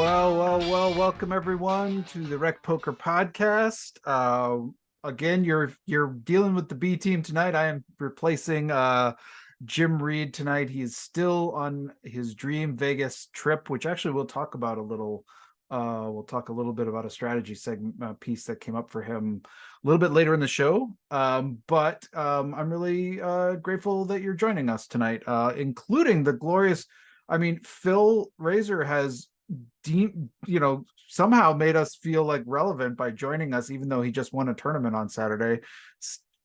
Well, welcome everyone to the RecPoker podcast. Again, you're dealing with the B team tonight. I am replacing Jim Reid tonight. He is still on his Dream Vegas trip, which actually we'll talk about a little. We'll talk a little bit about a strategy segment piece that came up for him a little bit later in the show. But I'm really grateful that you're joining us tonight, including the glorious. I mean, Phil Razor has somehow made us feel like relevant by joining us, even though he just won a tournament on Saturday.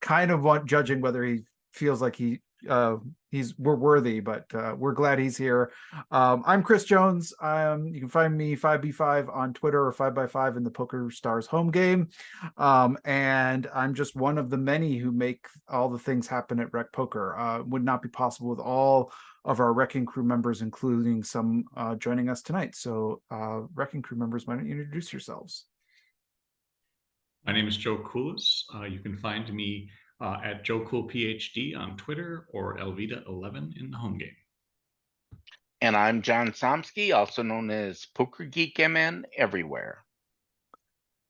Kind of judging whether he feels like we're worthy, but we're glad he's here. I'm Chris Jones. You can find me 5B5 on Twitter or 5x5 in the Poker Stars home game. And I'm just one of the many who make all the things happen at Rec Poker. Would not be possible with all of our RECing Crew members, including some joining us tonight. So RECing Crew members, why don't you introduce yourselves? My name is Joe Koulis. You can find me at JoeCoolPhD on Twitter or Elvita11 in the home game. And I'm John Somsky, also known as Poker Geek MN everywhere.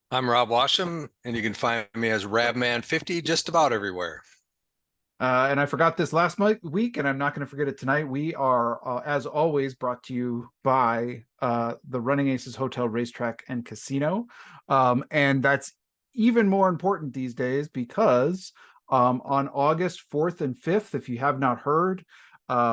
I'm Rob Washam, and you can find me as Rabman50 just about everywhere. And I forgot this last week, and I'm not going to forget it tonight. We are, as always, brought to you by the Running Aces Hotel, Racetrack, and Casino. And that's even more important these days because on August 4th and 5th, if you have not heard,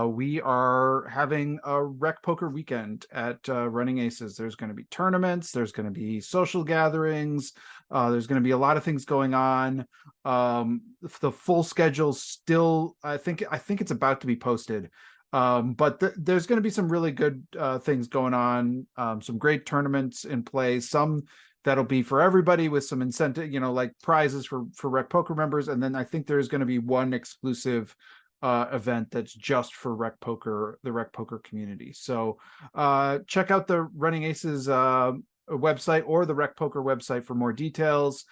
we are having a Rec Poker weekend at Running Aces. There's going to be tournaments. There's going to be social gatherings. There's going to be a lot of things going on. The full schedule still, I think it's about to be posted. But there's going to be some really good things going on. Some great tournaments in play. Some that'll be for everybody with some incentive, like prizes for Rec Poker members. And then I think there's going to be one exclusive event that's just for Rec Poker, the Rec Poker community. So check out the Running Aces website or the Rec Poker website for more details.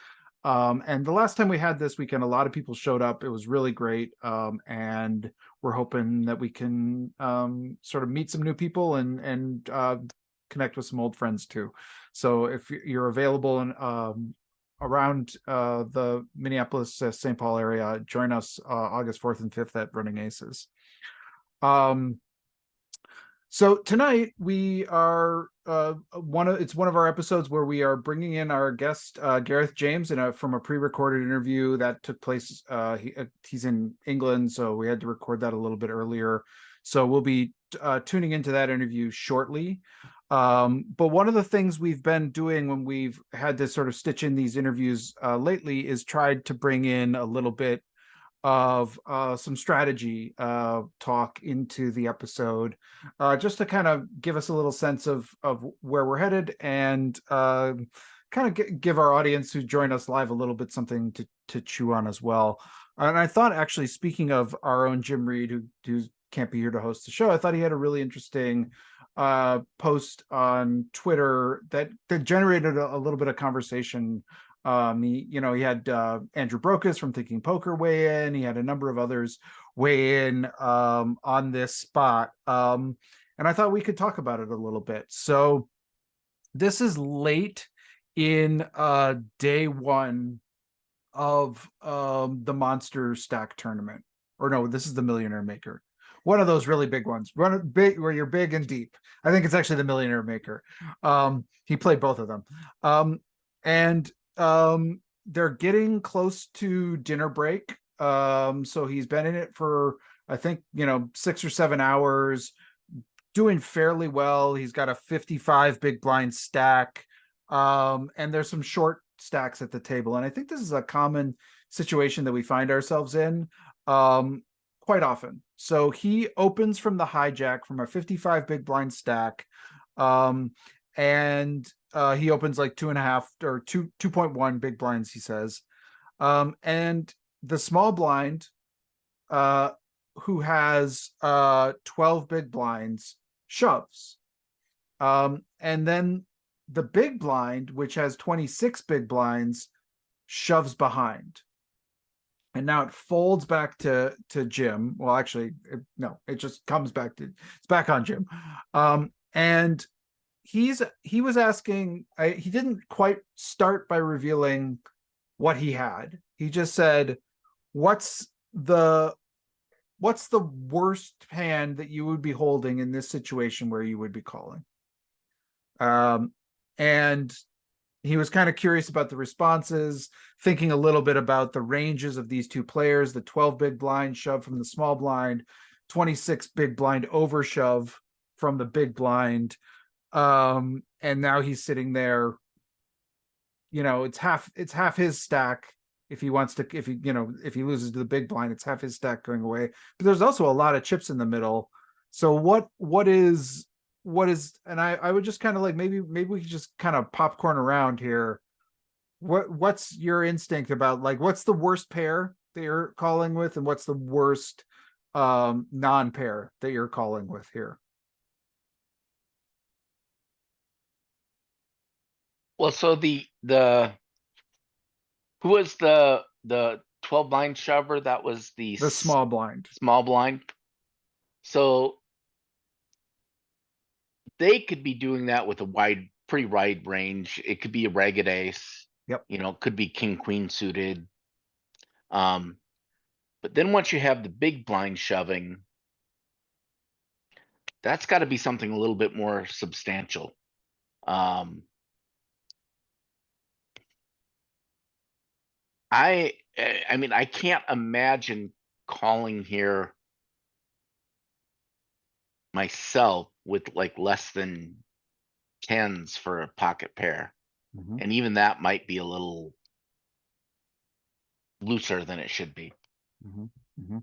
And the last time we had this weekend, a lot of people showed up. It was really great. And we're hoping that we can sort of meet some new people and connect with some old friends too. So if you're available and around the Minneapolis, St. Paul area, join us August 4th and 5th at Running Aces. So tonight we are it's one of our episodes where we are bringing in our guest Gareth James from a pre-recorded interview that took place. He's in England, so we had to record that a little bit earlier. So we'll be tuning into that interview shortly. But one of the things we've been doing when we've had to sort of stitch in these interviews lately is tried to bring in a little bit of some strategy talk into the episode, just to kind of give us a little sense of where we're headed and kind of give our audience who join us live a little bit something to chew on as well. And I thought, actually, speaking of our own Jim Reid, who can't be here to host the show, I thought he had a really interesting post on Twitter that generated a little bit of conversation. He had Andrew Brokus from Thinking Poker weigh in. He had a number of others weigh in on this spot. And I thought we could talk about it a little bit. So this is late in day one of the Monster Stack tournament. Or no, this is the Millionaire Maker. One of those really big ones. Run it big where you're big and deep. I think it's actually the Millionaire Maker. He played both of them. And they're getting close to dinner break. So he's been in it for, I think, 6 or 7 hours, doing fairly well. He's got a 55 big blind stack. And there's some short stacks at the table. And I think this is a common situation that we find ourselves in quite often. So he opens from the hijack from a 55 big blind stack. And he opens like 2.5 or 2.1 big blinds, he says. And the small blind, who has 12 big blinds, shoves. And then the big blind, which has 26 big blinds, shoves behind. And now it folds back to Jim. Well, actually, no, it just comes back it's back on Jim. And he was asking, he didn't quite start by revealing what he had. He just said, what's the worst hand that you would be holding in this situation where you would be calling? And he was kind of curious about the responses, thinking a little bit about the ranges of these two players, the 12 big blind shove from the small blind, 26 big blind over shove from the big blind. And now he's sitting there, it's half his stack. If he loses to the big blind, it's half his stack going away. But there's also a lot of chips in the middle. So what is, and I would just kind of like, maybe we could just kind of popcorn around here. What's your instinct about, like, what's the worst pair that you're calling with, and what's the worst non-pair that you're calling with here? Well, so who was the 12 blind shover? That was the small blind. Small blind. So they could be doing that with a pretty wide range. It could be a ragged ace. Yep. It could be king queen suited. But then once you have the big blind shoving, that's got to be something a little bit more substantial. I mean, I can't imagine calling here myself with like less than tens for a pocket pair. Mm-hmm. And even that might be a little looser than it should be. Mm-hmm. Mm-hmm.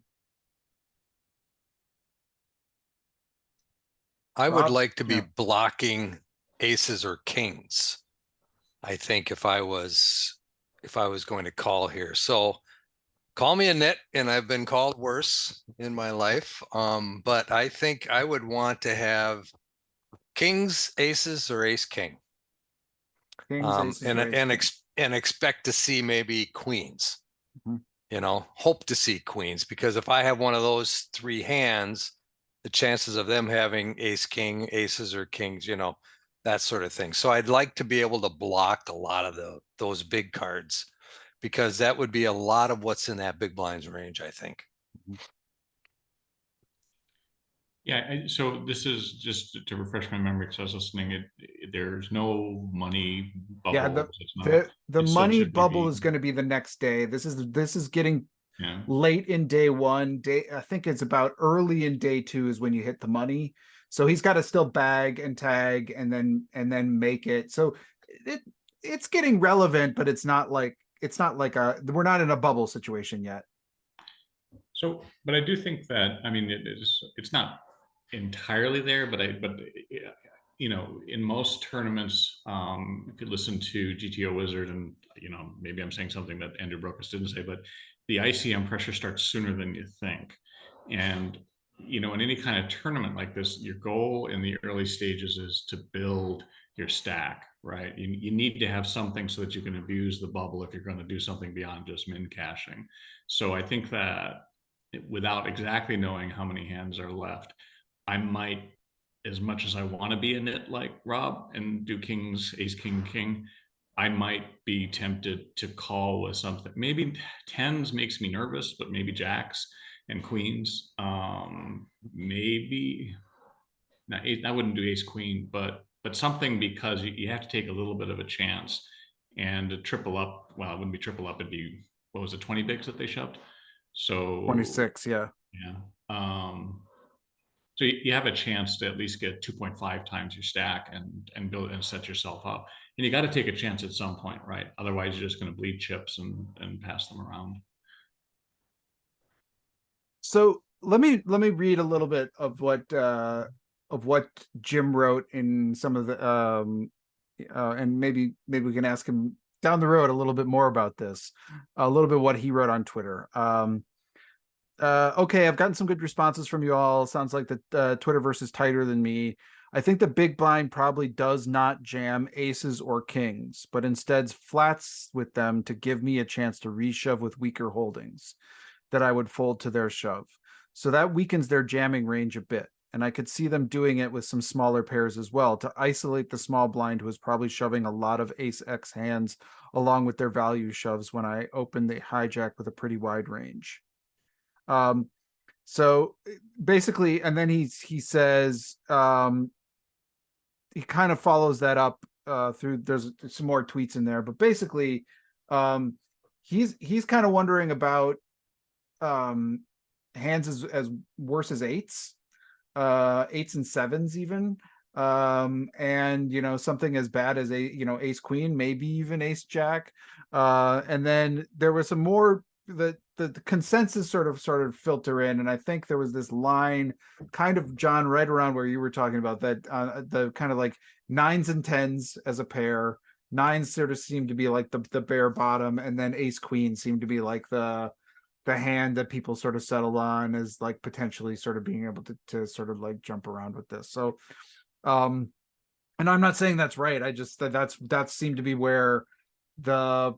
I would Rob? like to be Yeah. blocking aces or kings, I think, if I was going to call here. So call me a nit, and I've been called worse in my life. But I think I would want to have kings, aces, or ace king. Kings, aces, or ace and expect to see maybe queens. Mhm. Hope to see queens, because if I have one of those three hands, the chances of them having ace king, aces, or kings, that sort of thing. So I'd like to be able to block a lot of those big cards, because that would be a lot of what's in that big blinds range, I think. Yeah, so this is just to refresh my memory, because I was listening. There's no money bubble. Yeah, the money bubble be, is going to be the next day. This is getting yeah. late in day one. I think it's about early in day two is when you hit the money. So he's got to still bag and tag and then make it. So it's getting relevant, but it's not like we're not in a bubble situation yet. So, but I do think that, I mean, it's not entirely there, but in most tournaments, if you listen to GTO Wizard, and maybe I'm saying something that Andrew Brokus didn't say, but the ICM pressure starts sooner than you think. And in any kind of tournament like this, your goal in the early stages is to build your stack, right? You need to have something so that you can abuse the bubble if you're going to do something beyond just min caching. So I think that without exactly knowing how many hands are left, I might, as much as I want to be a nit like Rob and do kings, ace, king, king, I might be tempted to call with something. Maybe tens makes me nervous, but maybe jacks and queens. Maybe not, I wouldn't do ace queen, but something, because you have to take a little bit of a chance. And a triple up, well, it wouldn't be triple up, it'd be, what was it, 20 bigs that they shoved? So 26, yeah. So you have a chance to at least get 2.5 times your stack and build and set yourself up. And you got to take a chance at some point, right? Otherwise, you're just going to bleed chips and pass them around. So let me read a little bit of what Jim wrote in some of the and maybe we can ask him down the road a little bit more about this, a little bit what he wrote on Twitter. Okay, I've gotten some good responses from you all. Sounds like the Twitterverse is tighter than me. I think the big blind probably does not jam aces or kings, but instead flats with them to give me a chance to reshove with weaker holdings that I would fold to their shove. So that weakens their jamming range a bit. And I could see them doing it with some smaller pairs as well to isolate the small blind who was probably shoving a lot of ace X hands along with their value shoves when I opened the hijack with a pretty wide range. So basically, and then he says, he kind of follows that up through, there's some more tweets in there, but basically he's kind of wondering about hands as worse as eights and sevens even, and you know, something as bad as ace queen, maybe even ace jack, and then there was some more, the consensus sort of filter in, and I think there was this line kind of, John, right around where you were talking about that, the kind of like nines and tens as a pair. Nines sort of seemed to be like the bare bottom, and then ace queen seemed to be like the hand that people sort of settled on as like potentially sort of being able to sort of like jump around with this. So and I'm not saying that's right, I just that seemed to be where the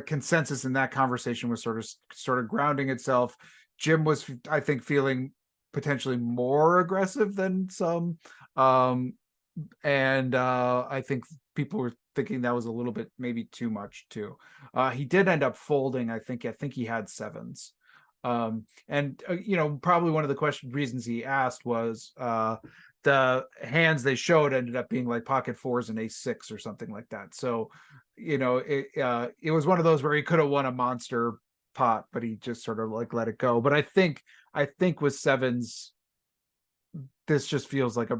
consensus in that conversation was sort of grounding itself. Jim was, I think, feeling potentially more aggressive than some, and I think people were thinking that was a little bit maybe too much too. He did end up folding. I think he had sevens, and probably one of the reasons he asked was the hands they showed ended up being like pocket fours and ace six or something like that. So it was one of those where he could have won a monster pot, but he just sort of like let it go. But I think with sevens, this just feels like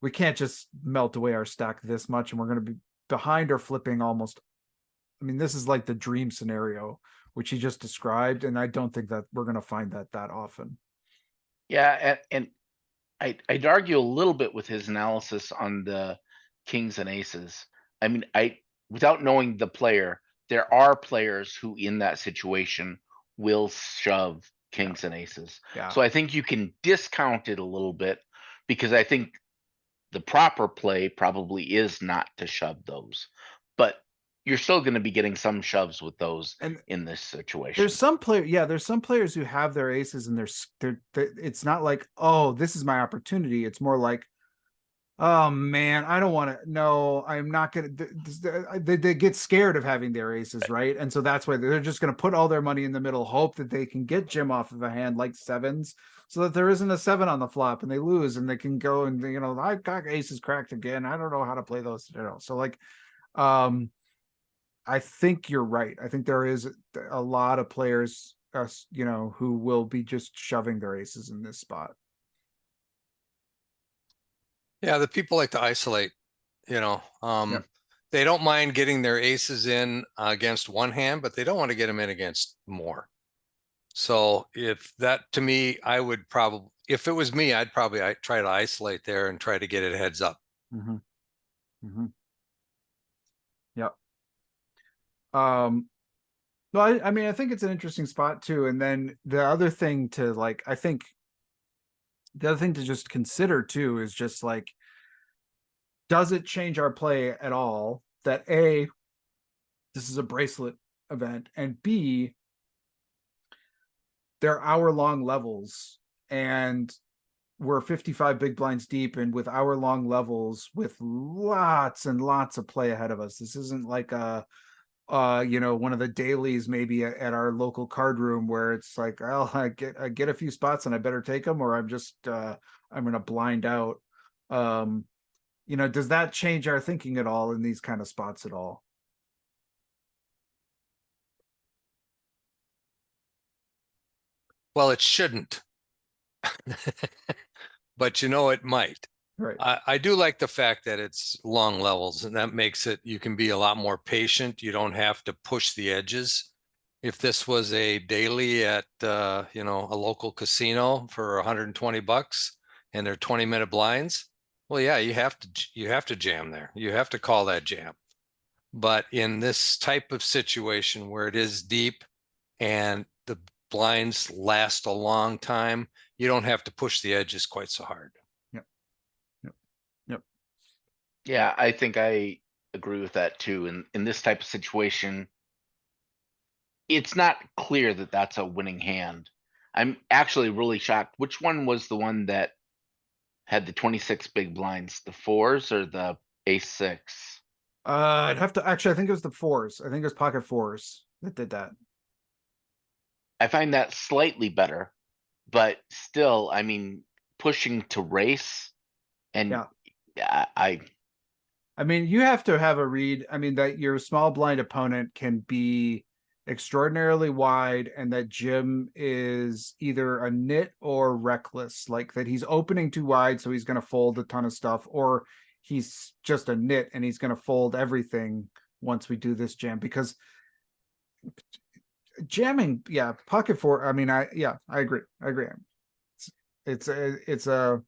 we can't just melt away our stack this much, and we're going to be behind or flipping almost. I mean, this is like the dream scenario, which he just described, and I don't think that we're going to find that often. Yeah, and I'd argue a little bit with his analysis on the kings and aces. I mean, without knowing the player, there are players who in that situation will shove kings and aces. Yeah. So I think you can discount it a little bit, because I think the proper play probably is not to shove those, but you're still going to be getting some shoves with those in this situation. There's some players who have their aces and they're it's not like, oh, this is my opportunity. It's more like, oh man, I don't want to. No, I'm not gonna. They get scared of having their aces, right? And so that's why they're just gonna put all their money in the middle, hope that they can get Jim off of a hand like sevens, so that there isn't a seven on the flop and they lose, and they can go and I got aces cracked again. I don't know how to play those. So like, I think you're right. I think there is a lot of players, who will be just shoving their aces in this spot. Yeah, the people like to isolate, they don't mind getting their aces in against one hand, but they don't want to get them in against more. So if that, to me, I would probably, if it was me, I'd try to isolate there and try to get it heads up. Mm-hmm. Mm-hmm. Yep. No, I mean, I think it's an interesting spot too. And then the other thing to just consider too is just like, does it change our play at all that A, this is a bracelet event, and B, they're hour-long levels, and we're 55 big blinds deep, and with hour-long levels with lots and lots of play ahead of us. This isn't like one of the dailies maybe at our local card room where it's like, well, I get a few spots and I better take them, or I'm just I'm gonna blind out. Does that change our thinking at all in these kind of spots at all? Well, it shouldn't, but it might. Right. I do like the fact that it's long levels, and that makes it, you can be a lot more patient. You don't have to push the edges. If this was a daily at, a local casino for $120 and they're 20-minute blinds, well, yeah, you have to jam there. You have to call that jam. But in this type of situation where it is deep and the blinds last a long time, you don't have to push the edges quite so hard. Yep. Yeah, I think I agree with that too. In this type of situation, it's not clear that that's a winning hand. I'm actually really shocked. Which one was the one that had the 26 big blinds? The fours or the ace six? I'd have to actually. I think it was the fours. I think it was pocket fours that did that. I find that slightly better, but still, I mean, pushing to race and Yeah. I mean, you have to have a read. I mean, that your small blind opponent can be extraordinarily wide, and that Jim is either a nit or reckless, like that he's opening too wide, so he's going to fold a ton of stuff, or he's just a nit and he's going to fold everything once we do this jam. Because jamming, pocket four. I mean, I agree. It's a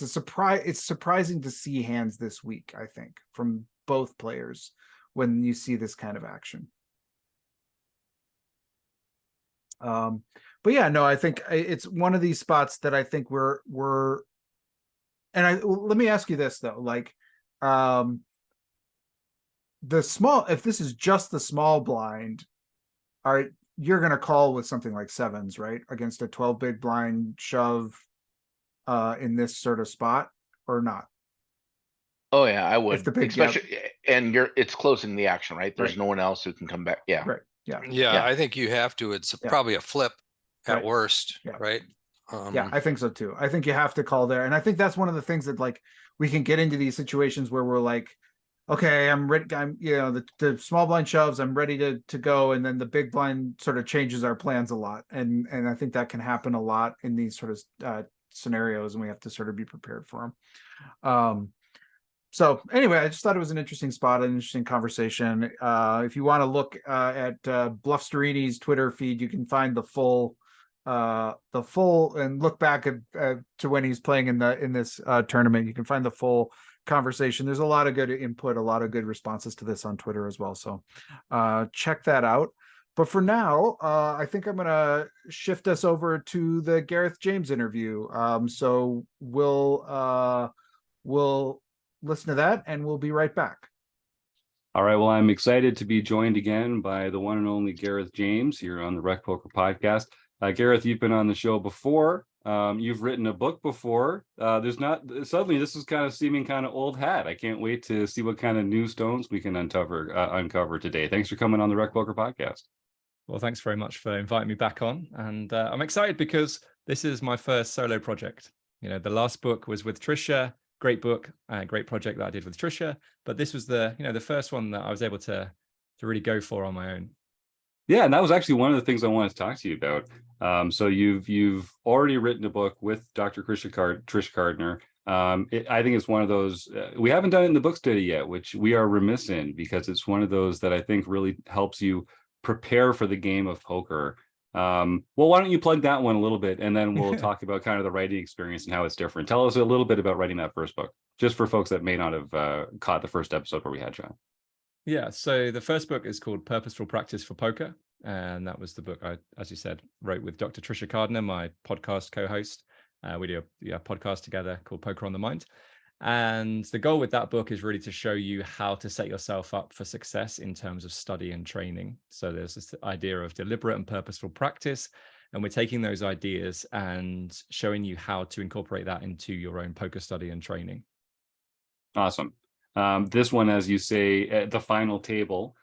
surprise. It's surprising to see hands this week, I think, from both players when you see this kind of action. But yeah, no, I think it's one of these spots that I think we're and let me ask you this though, like the small, if this is just the small blind, you're going to call with something like sevens, right? Against a 12 big blind shove in this sort of spot, or not? Oh yeah, I would. big Especially, and it's closing the action, right? There's Right. no one else who can come back. Yeah. Right. Yeah. Yeah. I think you have to. It's Yeah. probably a flip at Right. worst, Yeah. right? Yeah, I think so too. I think you have to call there. And I think that's one of the things that, like, we can get into these situations where we're like, okay, I'm ready. I'm, the small blind shoves, I'm ready to go. And then the big blind sort of changes our plans a lot. And I think that can happen a lot in these sort of scenarios, and we have to sort of be prepared for them. So anyway, I just thought it was an interesting spot, an interesting conversation. If you want to look at Bluff Starini's Twitter feed, you can find the full and look back to when he's playing in this tournament. You can find the full conversation. There's a lot of good input, a lot of good responses to this on Twitter as well. So check that out. But for now, I think I'm going to shift us over to the Gareth James interview. So we'll listen to that, and we'll be right back. All right. Well, I'm excited to be joined again by the one and only Gareth James here on the RecPoker podcast. Gareth, you've been on the show before. You've written a book before. Suddenly this is kind of seeming kind of old hat. I can't wait to see what kind of new stones we can uncover today. Thanks for coming on the RecPoker podcast. Well, thanks very much for inviting me back on. And I'm excited because this is my first solo project. The last book was with Trisha. Great book, great project that I did with Trisha. But this was the first one that I was able to really go for on my own. Yeah, and that was actually one of the things I wanted to talk to you about. So you've already written a book with Dr. Trish Cardner. I think it's one of those, we haven't done it in the book study yet, which we are remiss in, because it's one of those that I think really helps you prepare for the game of poker. Well, why don't you plug that one a little bit, and then we'll talk about kind of the writing experience and how it's different. Tell us a little bit about writing that first book, just for folks that may not have caught the first episode where we had John. Yeah, so the first book is called Purposeful Practice for Poker. And that was the book I, as you said, wrote with Dr. Trisha Cardner, my podcast co-host. We do a podcast together called Poker on the Mind. And the goal with that book is really to show you how to set yourself up for success in terms of study and training. So there's this idea of deliberate and purposeful practice. And we're taking those ideas and showing you how to incorporate that into your own poker study and training. Awesome. This one, as you say, at the final table,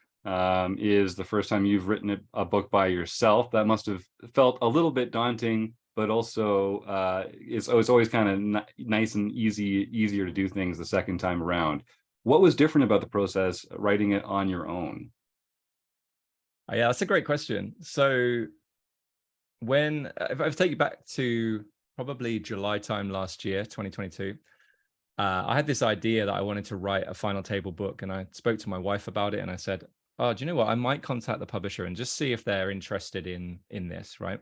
is the first time you've written a book by yourself. That must have felt a little bit daunting, but also it's always kind of nice and easier to do things the second time around. What was different about the process writing it on your own? Yeah, that's a great question. So if I take you back to probably July time last year, 2022, I had this idea that I wanted to write a final table book, and I spoke to my wife about it, and I said, oh, do you know what? I might contact the publisher and just see if they're interested in this, right?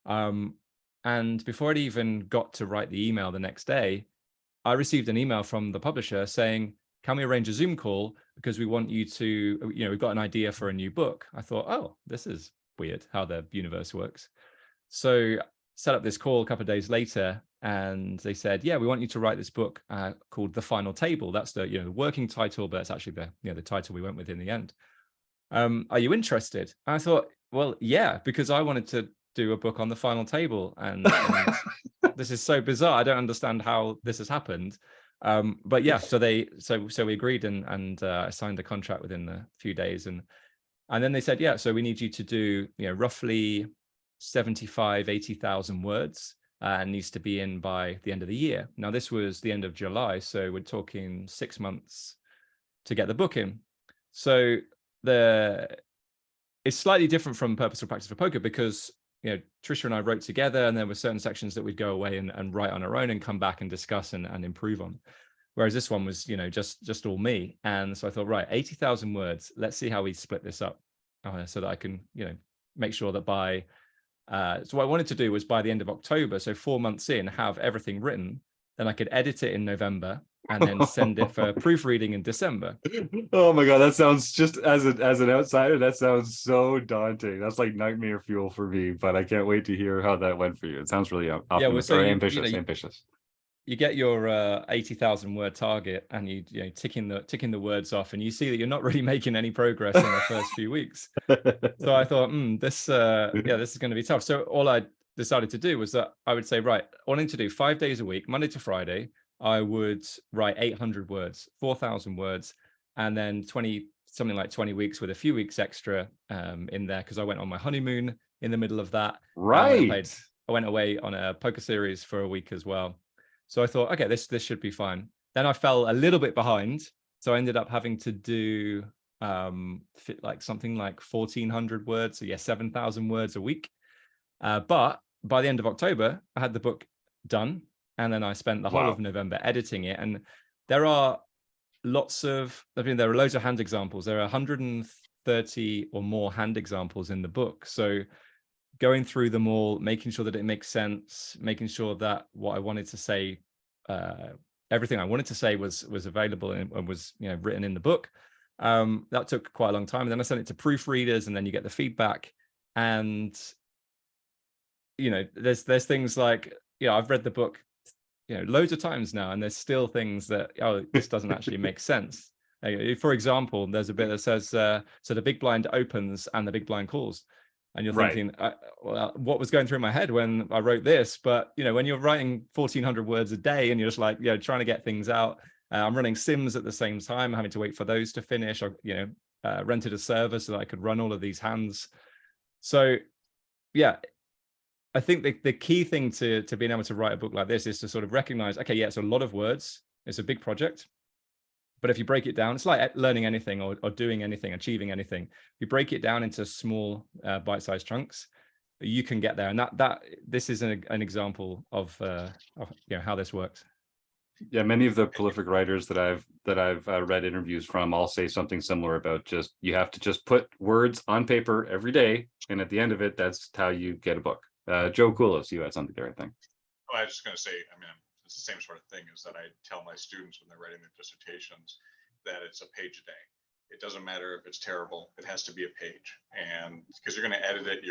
And before I'd even got to write the email the next day, I received an email from the publisher saying, can we arrange a Zoom call? Because we want you to, we've got an idea for a new book. I thought, oh, this is weird how the universe works. So set up this call a couple of days later, and they said, yeah, we want you to write this book called The Final Table. That's the working title, but it's actually the title we went with in the end. Are you interested? And I thought, well, yeah, because I wanted to do a book on the final table, and this is so bizarre. I don't understand how this has happened. But yeah, so we agreed, and I signed the contract within a few days, and then they said, yeah, so we need you to do, roughly 80,000 words, and needs to be in by the end of the year. Now, this was the end of July, so we're talking 6 months to get the book in. So it's slightly different from Purposeful Practice for Poker, because Trisha and I wrote together, and there were certain sections that we'd go away and write on our own and come back and discuss and improve on. Whereas this one was, just all me. And so I thought, right, 80,000 words, let's see how we split this up, so that I can, make sure that so what I wanted to do was by the end of October, so 4 months in, have everything written, then I could edit it in November and then send it for proofreading in December. Oh my God, that sounds, just as an outsider, that sounds so daunting. That's like nightmare fuel for me, but I can't wait to hear how that went for you. It sounds really ambitious. You get your 80,000 word target, and you ticking the words off, and you see that you're not really making any progress in the first few weeks. So I thought, this is going to be tough. So all I decided to do was that I would say, right, wanting to do 5 days a week, Monday to Friday, I would write 800 words, 4,000 words, and then 20 weeks with a few weeks extra in there, because I went on my honeymoon in the middle of that. Right. I went away on a poker series for a week as well. So I thought, okay, this should be fine. Then I fell a little bit behind, so I ended up having to do something like 1,400 words, so 7,000 words a week. But by the end of October, I had the book done, and then I spent the whole of November editing it. And there are loads of hand examples. There are 130 or more hand examples in the book. So going through them all, making sure that it makes sense, making sure that what I wanted to say, everything I wanted to say was available and was written in the book. That took quite a long time. And then I sent it to proofreaders, and then you get the feedback. And there's things like, I've read the book loads of times now, and there's still things that, this doesn't actually make sense. For example, there's a bit that says, so the big blind opens and the big blind calls. And you're thinking, well, what was going through my head when I wrote this? But, when you're writing 1,400 words a day, and you're just like, trying to get things out. I'm running sims at the same time, having to wait for those to finish. I rented a server so that I could run all of these hands. So, yeah, I think the key thing to being able to write a book like this is to sort of recognize, okay, yeah, it's a lot of words. It's a big project. But if you break it down, it's like learning anything or doing anything, achieving anything. If you break it down into small bite-sized chunks, you can get there. And this is an example of how this works. Yeah, many of the prolific writers that I've read interviews from all say something similar about you have to just put words on paper every day, and at the end of it, that's how you get a book. Joe Koulos, you had something there, I think. Oh, I was just going to say, it's the same sort of thing as that I tell my students when they're writing their dissertations, that it's a page a day. It doesn't matter if it's terrible, it has to be a page. And because you're going to edit it,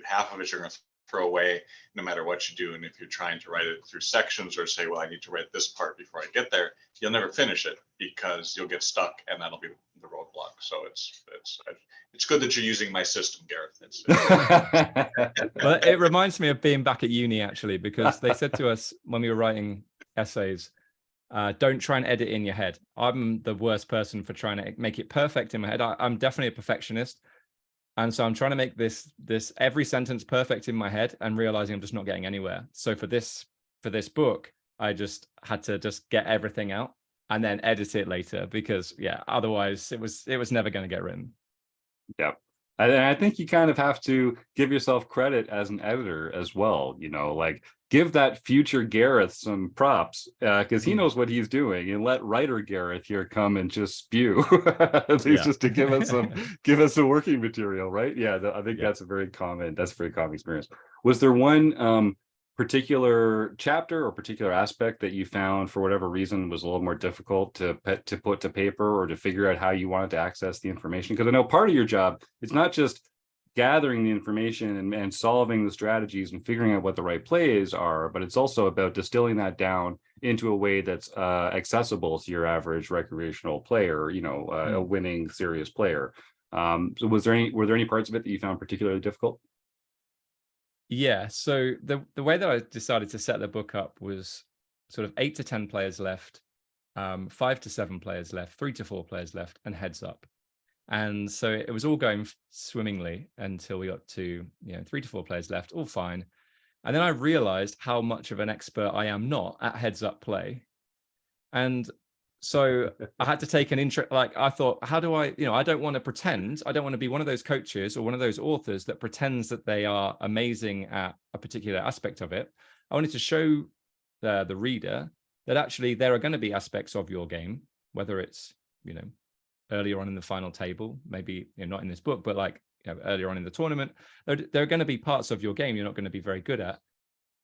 half of it you're going to throw away no matter what you do. And if you're trying to write it through sections, or say, well, I need to write this part before I get there, you'll never finish it, because you'll get stuck, and that'll be the roadblock. So it's good that you're using my system, Gareth. Well, it reminds me of being back at uni, actually, because they said to us when we were writing essays, don't try and edit in your head. I'm the worst person for trying to make it perfect in my head. I'm definitely a perfectionist. And so I'm trying to make this every sentence perfect in my head, and realizing I'm just not getting anywhere. So for this book, I just had to just get everything out and then edit it later, because otherwise it was never going to get written. Yeah. And I think you kind of have to give yourself credit as an editor as well, like give that future Gareth some props, because he knows what he's doing, and let writer Gareth here come and just spew, at least just to give us some working material, right? Yeah, I think that's a very common experience. Was there one particular chapter or particular aspect that you found, for whatever reason, was a little more difficult to put to paper, or to figure out how you wanted to access the information? Because I know part of your job, it's not just gathering the information and solving the strategies and figuring out what the right plays are, but it's also about distilling that down into a way that's accessible to your average recreational player, a winning serious player. So were there any parts of it that you found particularly difficult? Yeah, so the way that I decided to set the book up was sort of 8 to 10 players left, 5 to 7 players left, 3 to 4 players left, and heads up. And so it was all going swimmingly until we got to 3 to 4 players left, all fine. And then I realized how much of an expert I am not at heads up play. And so I had to take an interest. Like I thought, how do I, I don't want to pretend. I don't want to be one of those coaches or one of those authors that pretends that they are amazing at a particular aspect of it. I wanted to show the reader that actually there are going to be aspects of your game, whether it's, earlier on in the final table, maybe not in this book, but like earlier on in the tournament, there are going to be parts of your game you're not going to be very good at.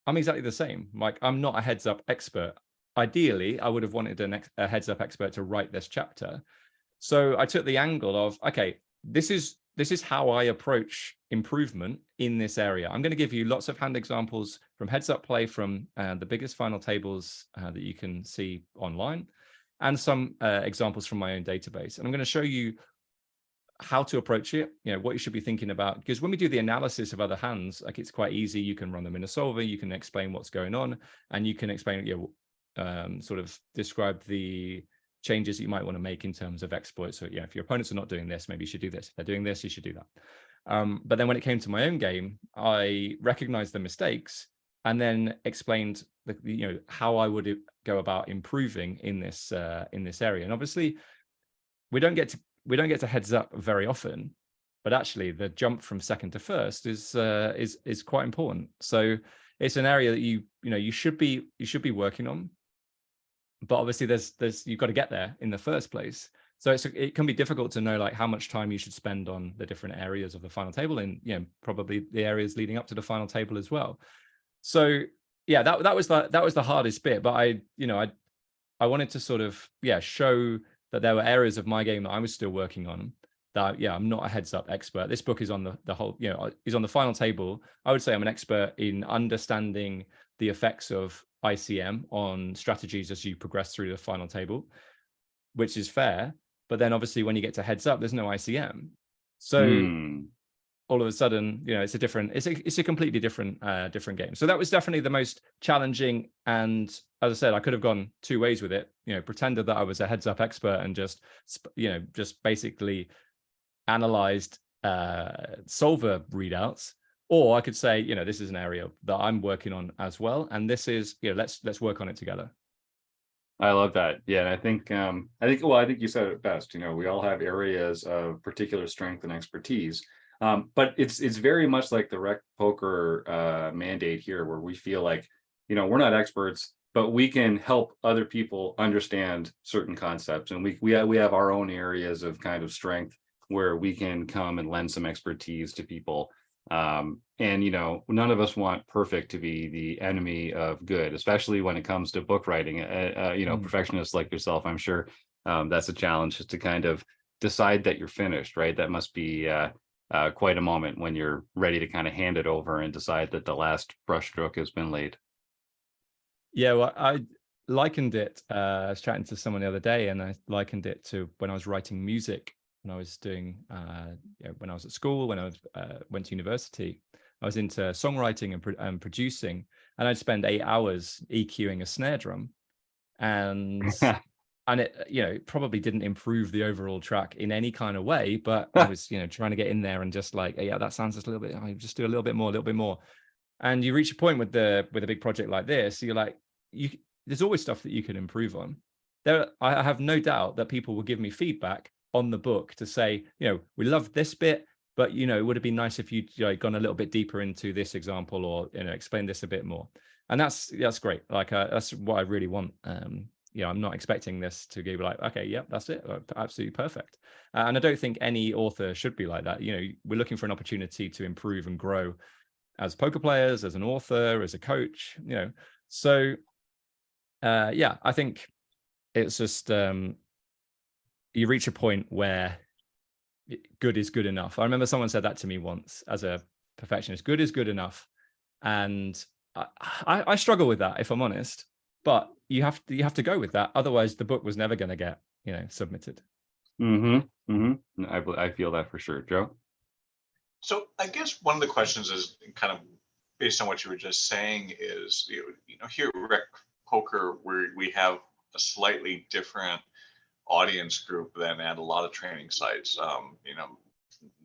I'm exactly the same. Like I'm not a heads up expert. Ideally, I would have wanted a heads up expert to write this chapter. So I took the angle of, okay, this is how I approach improvement in this area. I'm going to give you lots of hand examples from heads up play from the biggest final tables that you can see online, and some examples from my own database. And I'm going to show you how to approach it, what you should be thinking about. Because when we do the analysis of other hands, like it's quite easy. You can run them in a solver, you can explain what's going on, and you can explain, sort of describe the changes that you might want to make in terms of exploits. So if your opponents are not doing this, maybe you should do this. If they're doing this, you should do that. But then when it came to my own game, I recognized the mistakes and then explained how I would go about improving in this area. And obviously we don't get to heads up very often, but actually the jump from second to first is quite important. So it's an area that you should be working on. But obviously there's you've got to get there in the first place. So it can be difficult to know like how much time you should spend on the different areas of the final table, and probably the areas leading up to the final table as well. So yeah, that was the hardest bit. But I wanted to sort of show that there were areas of my game that I was still working on. That I'm not a heads up expert. This book is on the whole, is on the final table. I would say I'm an expert in understanding the effects of ICM on strategies as you progress through the final table, which is fair. But then obviously when you get to heads up, there's no ICM. So all of a sudden, it's a completely different game. So that was definitely the most challenging. And as I said, I could have gone two ways with it, pretended that I was a heads up expert and just basically analyzed solver readouts. Or I could say, this is an area that I'm working on as well, and this is, let's work on it together. I love that. Yeah, and I think you said it best. We all have areas of particular strength and expertise, but it's very much like the Rec Poker mandate here, where we feel like, we're not experts, but we can help other people understand certain concepts, and we have our own areas of kind of strength where we can come and lend some expertise to people. And none of us want perfect to be the enemy of good, especially when it comes to book writing. Perfectionists like yourself, I'm sure that's a challenge, just to kind of decide that you're finished, right? That must be quite a moment when you're ready to kind of hand it over and decide that the last brushstroke has been laid. Yeah, well, I likened it, I was chatting to someone the other day, and I likened it to when I was writing music. When I was doing, when I was at school, when I went to university, I was into songwriting and producing, and I'd spend 8 hours EQing a snare drum, and it, it probably didn't improve the overall track in any kind of way, but I was, trying to get in there and just like, yeah, that sounds just a little bit. I just do a little bit more, and you reach a point with a big project like this, you're like, there's always stuff that you can improve on. I have no doubt that people will give me feedback on the book to say, we love this bit, but it would have been nice if you'd gone a little bit deeper into this example, or explain this a bit more. And that's great. Like that's what I really want. I'm not expecting this to be like, okay, yep, that's it, absolutely perfect. And I don't think any author should be like that. We're looking for an opportunity to improve and grow as poker players, as an author, as a coach. So I think it's just you reach a point where good is good enough. I remember someone said that to me once as a perfectionist, good is good enough. And I struggle with that, if I'm honest, but you have to go with that. Otherwise the book was never going to get, submitted. I feel that for sure. Joe? So I guess one of the questions is kind of based on what you were just saying is, you know, here at Rec Poker, we have a slightly different audience group than at a lot of training sites. You know,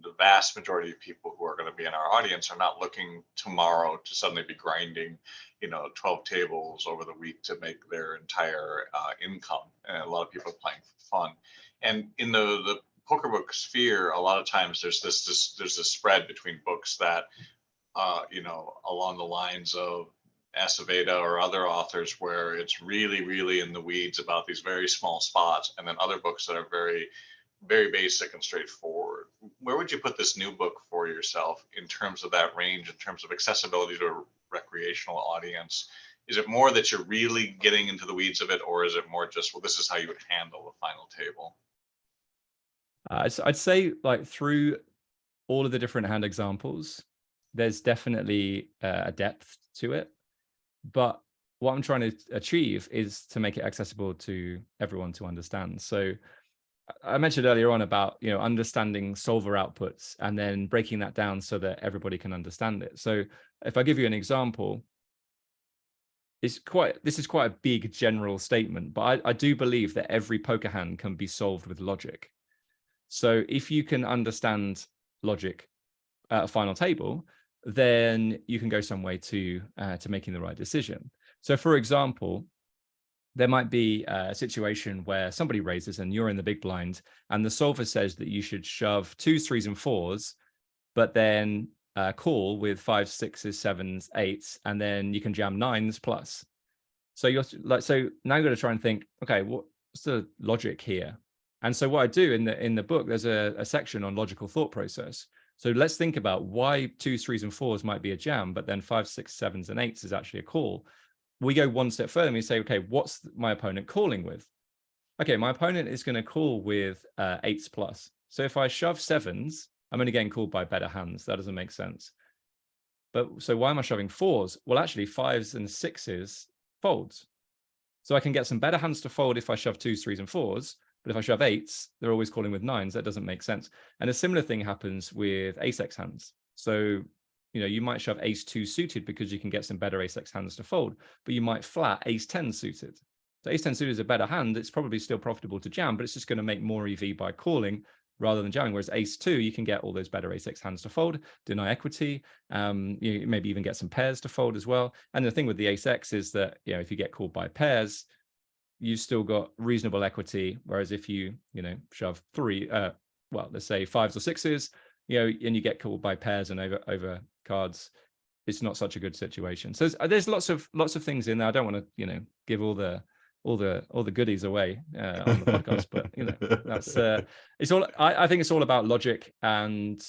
the vast majority of people who are going to be in our audience are not looking tomorrow to suddenly be grinding, you know, 12 tables over the week to make their entire income. And a lot of people are playing for fun. And in the poker book sphere, a lot of times there's this spread between books that, you know, along the lines of Aceveda or other authors where it's really, really in the weeds about these very small spots, and then other books that are very, very basic and straightforward. Where would you put this new book for yourself in terms of that range, in terms of accessibility to a recreational audience? Is it more that you're really getting into the weeds of it, or is it more just, well, this is how you would handle the final table? I'd say, like, through all of the different hand examples, there's definitely a depth to it. But what I'm trying to achieve is to make it accessible to everyone to understand. So I mentioned earlier on about, you know, understanding solver outputs and then breaking that down so that everybody can understand it. So if I give you an example, this is quite a big general statement, but I do believe that every poker hand can be solved with logic. So if you can understand logic at a final table, then you can go some way to making the right decision. So for example, there might be a situation where somebody raises and you're in the big blind and the solver says that you should shove 2s, 3s, and 4s, but then call with 5s, 6s, 7s, 8s, and then you can jam 9s plus. So you're like, so now you've got to try and think, okay, what's the logic here? And so what I do in the book, there's a section on logical thought process. So let's think about why 2s, 3s, and 4s might be a jam, but then 5s, 6s, 7s, and 8s is actually a call. We go one step further and we say, okay, what's my opponent calling with? Okay, my opponent is going to call with 8s plus. So if I shove 7s, I'm only getting called by better hands. That doesn't make sense. But so why am I shoving 4s? Well, actually 5s and 6s folds. So I can get some better hands to fold if I shove 2s, 3s, and 4s. But if I shove 8s, they're always calling with 9s. That doesn't make sense. And a similar thing happens with ace-x hands. So, you know, you might shove ace-2 suited because you can get some better ace-x hands to fold, but you might flat ace-10 suited. So ace-10 suited is a better hand. It's probably still profitable to jam, but it's just going to make more EV by calling rather than jamming. Whereas ace-2, you can get all those better ace-x hands to fold, deny equity. You maybe even get some pairs to fold as well. And the thing with the ace-x is that, you know, if you get called by pairs, you've still got reasonable equity. Whereas if you shove 3, well, let's say 5s or 6s, you know, and you get called by pairs and over cards, it's not such a good situation. So there's lots of things in there. I don't want to, you know, give all the goodies away on the podcast, but you know, that's it's all. I think it's all about logic, and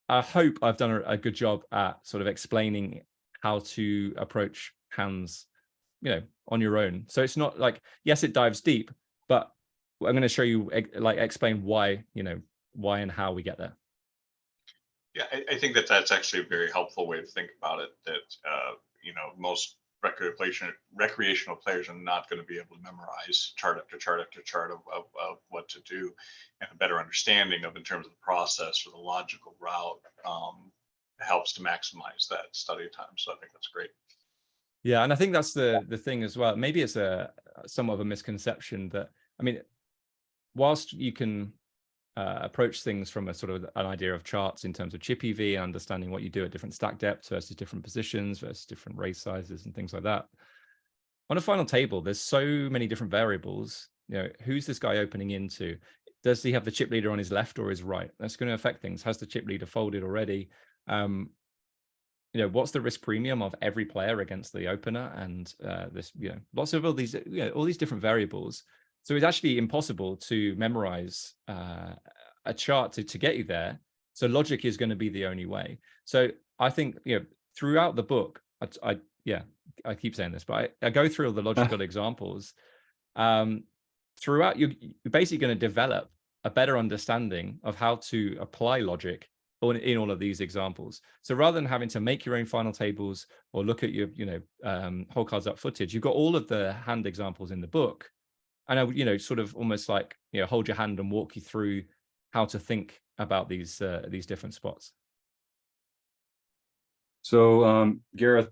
I hope I've done a good job at sort of explaining how to approach hands, you know, on your own. So it's not like, yes, it dives deep, but I'm going to show you, like, explain why, you know, why and how we get there. Yeah, I think that's actually a very helpful way to think about it. That you know, most recreational players are not going to be able to memorize chart after chart after chart of what to do, and a better understanding of, in terms of the process or the logical route, helps to maximize that study time. So I think that's great. Yeah, and I think that's the thing as well. Maybe it's a somewhat of a misconception that, I mean, whilst you can approach things from a sort of an idea of charts in terms of chip EV and understanding what you do at different stack depths versus different positions versus different raise sizes and things like that. On a final table, there's so many different variables. You know, who's this guy opening into? Does he have the chip leader on his left or his right? That's going to affect things. Has the chip leader folded already? You know, what's the risk premium of every player against the opener? And this, you know, lots of all these, you know, all these different variables. So it's actually impossible to memorize a chart to get you there. So logic is going to be the only way. So I think, you know, throughout the book, I keep saying this, but I go through all the logical examples. Throughout, you're basically going to develop a better understanding of how to apply logic in all of these examples. So rather than having to make your own final tables or look at your, you know, whole cards up footage, you've got all of the hand examples in the book. And I would, you know, sort of almost like, you know, hold your hand and walk you through how to think about these different spots. So, Gareth,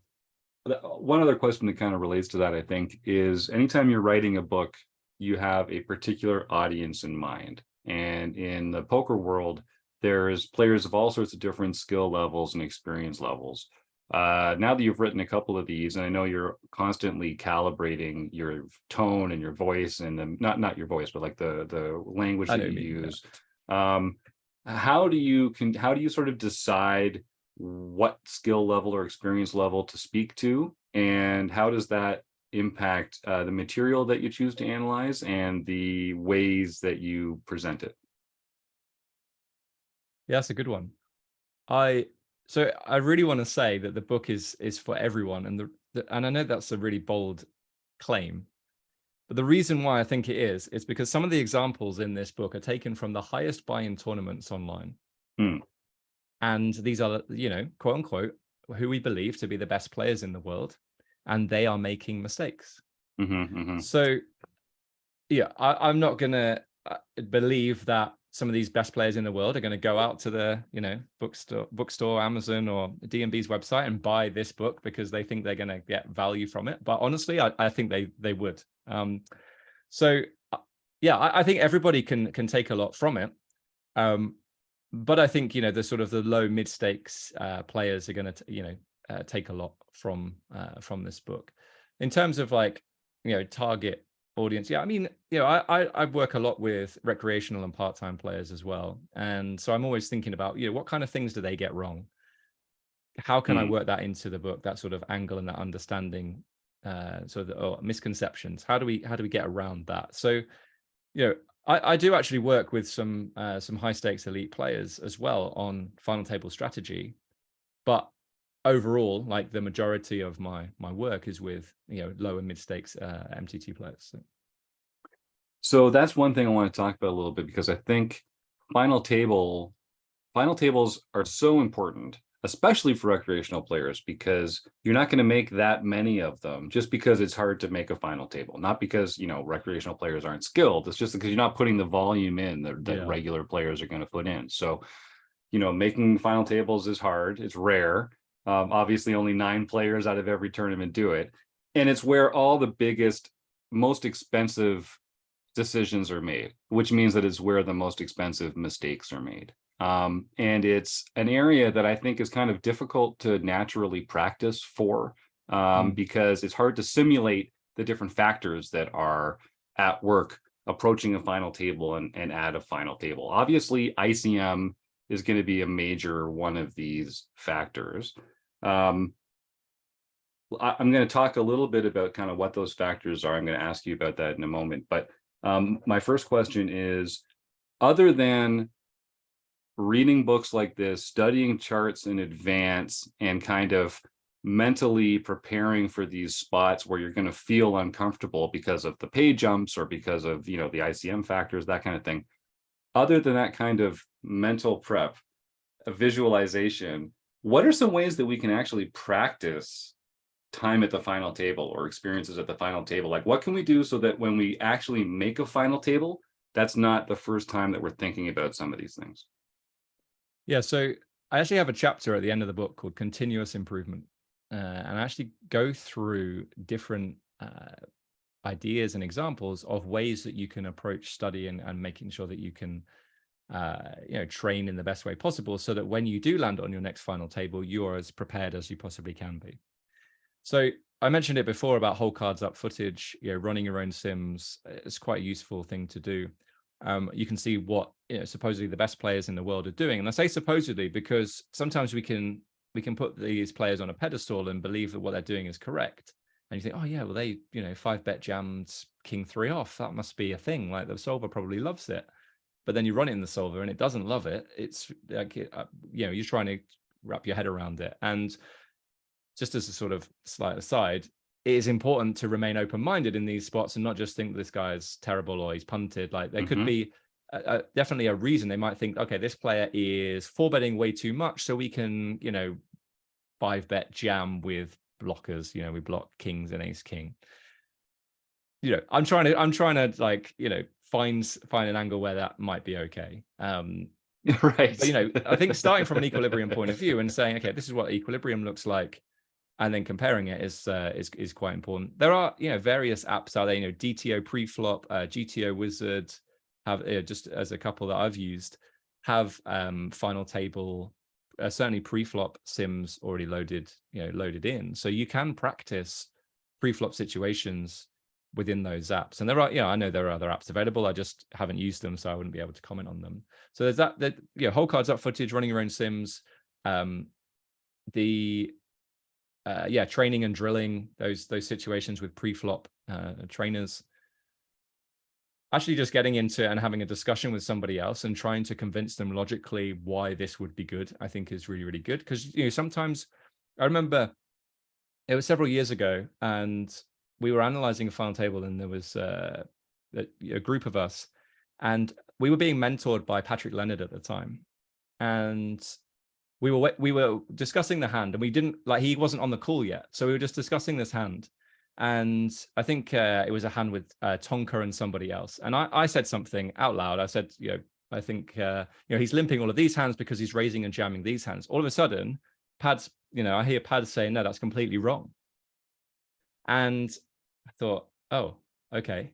one other question that kind of relates to that, I think, is anytime you're writing a book, you have a particular audience in mind. And in the poker world, there's players of all sorts of different skill levels and experience levels. Now that you've written a couple of these, and I know you're constantly calibrating your tone and your voice, and not your voice, but like the language that you use. How do you sort of decide what skill level or experience level to speak to, and how does that impact the material that you choose to analyze and the ways that you present it? Yeah, that's a good one. I really want to say that the book is for everyone, and and I know that's a really bold claim, but the reason why I think it is because some of the examples in this book are taken from the highest buy-in tournaments online. And these are, you know, quote unquote, who we believe to be the best players in the world, and they are making mistakes. So, yeah, I'm not going to believe that some of these best players in the world are going to go out to the, you know, bookstore, Amazon or D&B's website and buy this book because they think they're going to get value from it. But honestly, I think they would. So, yeah, I think everybody can take a lot from it. But I think, you know, the sort of the low mid stakes players are going to, take a lot from this book in terms of, like, you know, target audience. Yeah, I mean, you know, I work a lot with recreational and part-time players as well, and so I'm always thinking about, you know, what kind of things do they get wrong? How can I work that into the book, that sort of angle and that understanding, misconceptions? How do we get around that? So, you know, I do actually work with some high stakes elite players as well on final table strategy, but overall, like, the majority of my work is with, you know, low and mid stakes MTT players. So that's one thing I want to talk about a little bit, because I think final tables are so important, especially for recreational players, because you're not going to make that many of them just because it's hard to make a final table. Not because, you know, recreational players aren't skilled. It's just because you're not putting the volume in that regular players are going to put in. So, you know, making final tables is hard. It's rare. Obviously, only 9 players out of every tournament do it. And it's where all the biggest, most expensive decisions are made, which means that it's where the most expensive mistakes are made. And it's an area that I think is kind of difficult to naturally practice for, because it's hard to simulate the different factors that are at work approaching a final table and at a final table. Obviously, ICM is going to be a major one of these factors. I'm going to talk a little bit about kind of what those factors are. I'm going to ask you about that in a moment. But my first question is, other than reading books like this, studying charts in advance, and kind of mentally preparing for these spots where you're going to feel uncomfortable because of the pay jumps or because of, you know, the ICM factors, that kind of thing. Other than that kind of mental prep, a visualization, what are some ways that we can actually practice time at the final table or experiences at the final table? Like, what can we do so that when we actually make a final table, that's not the first time that we're thinking about some of these things? Yeah, so I actually have a chapter at the end of the book called Continuous Improvement, and I actually go through different ideas and examples of ways that you can approach study and making sure that you can train in the best way possible, so that when you do land on your next final table, you're as prepared as you possibly can be. So I mentioned it before about whole cards up footage, you know, running your own sims. It's quite a useful thing to do. You can see what, you know, supposedly the best players in the world are doing. And I say supposedly because sometimes we can put these players on a pedestal and believe that what they're doing is correct. And you think, oh yeah, well, they, you know, 5-bet jammed king 3 off. That must be a thing. Like, the solver probably loves it. But then you run it in the solver and it doesn't love it. It's like, you're trying to wrap your head around it. And just as a sort of slight aside, it is important to remain open-minded in these spots and not just think this guy's terrible or he's punted. Like, there could be definitely a reason. They might think, okay, this player is 4-betting way too much, so we can, you know, 5-bet jam with blockers. You know, we block kings and ace king. You know, I'm trying to like, you know, find an angle where that might be okay. You Right. But, you know, I think starting from an equilibrium point of view and saying, okay, this is what equilibrium looks like, and then comparing it is quite important. There are, you know, various apps out there, you know, DTO Preflop, GTO Wizard, have just as a couple that I've used, have final table, certainly preflop sims already loaded in, so you can practice preflop situations within those apps. And there are, you know, I know there are other apps available. I just haven't used them, so I wouldn't be able to comment on them. So there's that you know, whole cards up footage, running your own sims, training and drilling those situations with pre-flop trainers. Actually just getting into and having a discussion with somebody else and trying to convince them logically why this would be good, I think is really, really good. Because, you know, sometimes I remember it was several years ago and we were analyzing a final table, and there was a group of us, and we were being mentored by Patrick Leonard at the time. And we were discussing the hand, and we didn't, like, he wasn't on the call yet, so we were just discussing this hand. And I think it was a hand with Tonka and somebody else. And I said something out loud. I said, you know, I think, you know, he's limping all of these hands because he's raising and jamming these hands. All of a sudden, Pads, you know, I hear Pads say, no, that's completely wrong. And I thought, oh, okay.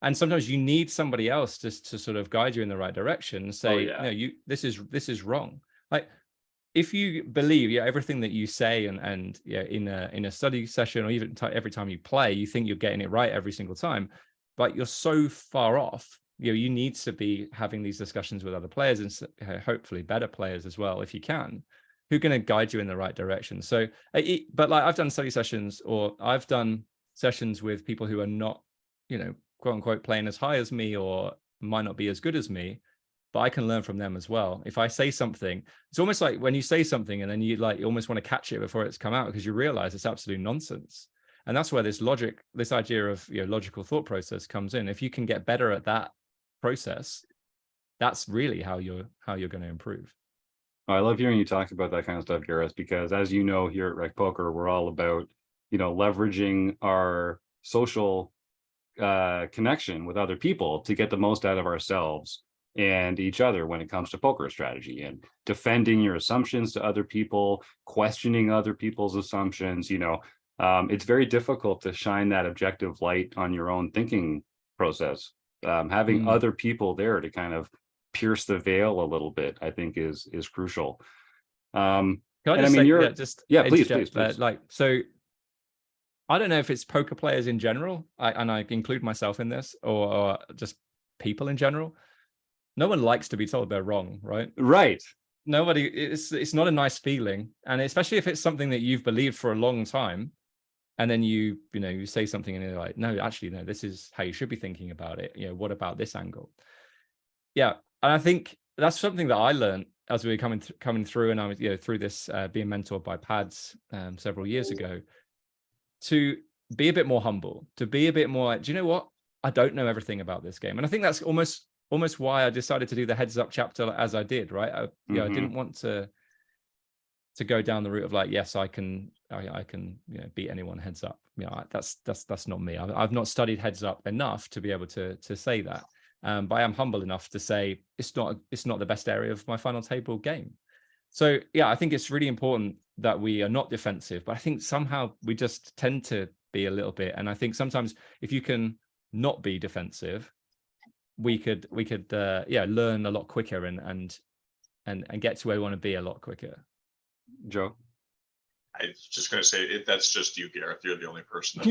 And sometimes you need somebody else just to sort of guide you in the right direction and say, no, this is wrong. Like, if you believe everything that you say and in a study session, or even every time you play, you think you're getting it right every single time, but you're so far off. You know, you need to be having these discussions with other players, and hopefully better players as well, if you can, who are going to guide you in the right direction. So, but like, I've done study sessions, or I've done sessions with people who are not, you know, quote unquote, playing as high as me, or might not be as good as me, but I can learn from them as well. If I say something, it's almost like when you say something and then you almost want to catch it before it's come out, because you realize it's absolute nonsense. And that's where this logic, this idea of, you know, logical thought process comes in. If you can get better at that process, that's really how you're going to improve. I love hearing you talk about that kind of stuff, Gareth, because as you know, here at RecPoker, we're all about, you know, leveraging our social connection with other people to get the most out of ourselves and each other when it comes to poker strategy, and defending your assumptions to other people, questioning other people's assumptions. You know, it's very difficult to shine that objective light on your own thinking process. Having other people there to kind of pierce the veil a little bit, I think is crucial. Can I just say, please. Like, so I don't know if it's poker players in general, and I include myself in this, or just people in general. No one likes to be told they're wrong, right? Right. Nobody. It's not a nice feeling, and especially if it's something that you've believed for a long time, and then you say something and you're like, no, actually, no, this is how you should be thinking about it. You know, what about this angle? Yeah, and I think that's something that I learned as we were coming through, and I was, you know, through this being mentored by Pads several years ago, to be a bit more humble, to be a bit more like, do you know what? I don't know everything about this game, and I think that's almost why I decided to do the heads up chapter as I did, right? I didn't want to go down the route of like, yes, I can beat anyone heads up. That's not me. I've not studied heads up enough to be able to say that. But I am humble enough to say it's not the best area of my final table game. So yeah, I think it's really important that we are not defensive, but I think somehow we just tend to be a little bit. And I think sometimes if you can not be defensive, we could learn a lot quicker and get to where we want to be a lot quicker. Joe? I was just going to say, that's just you, Gareth. You're the only person.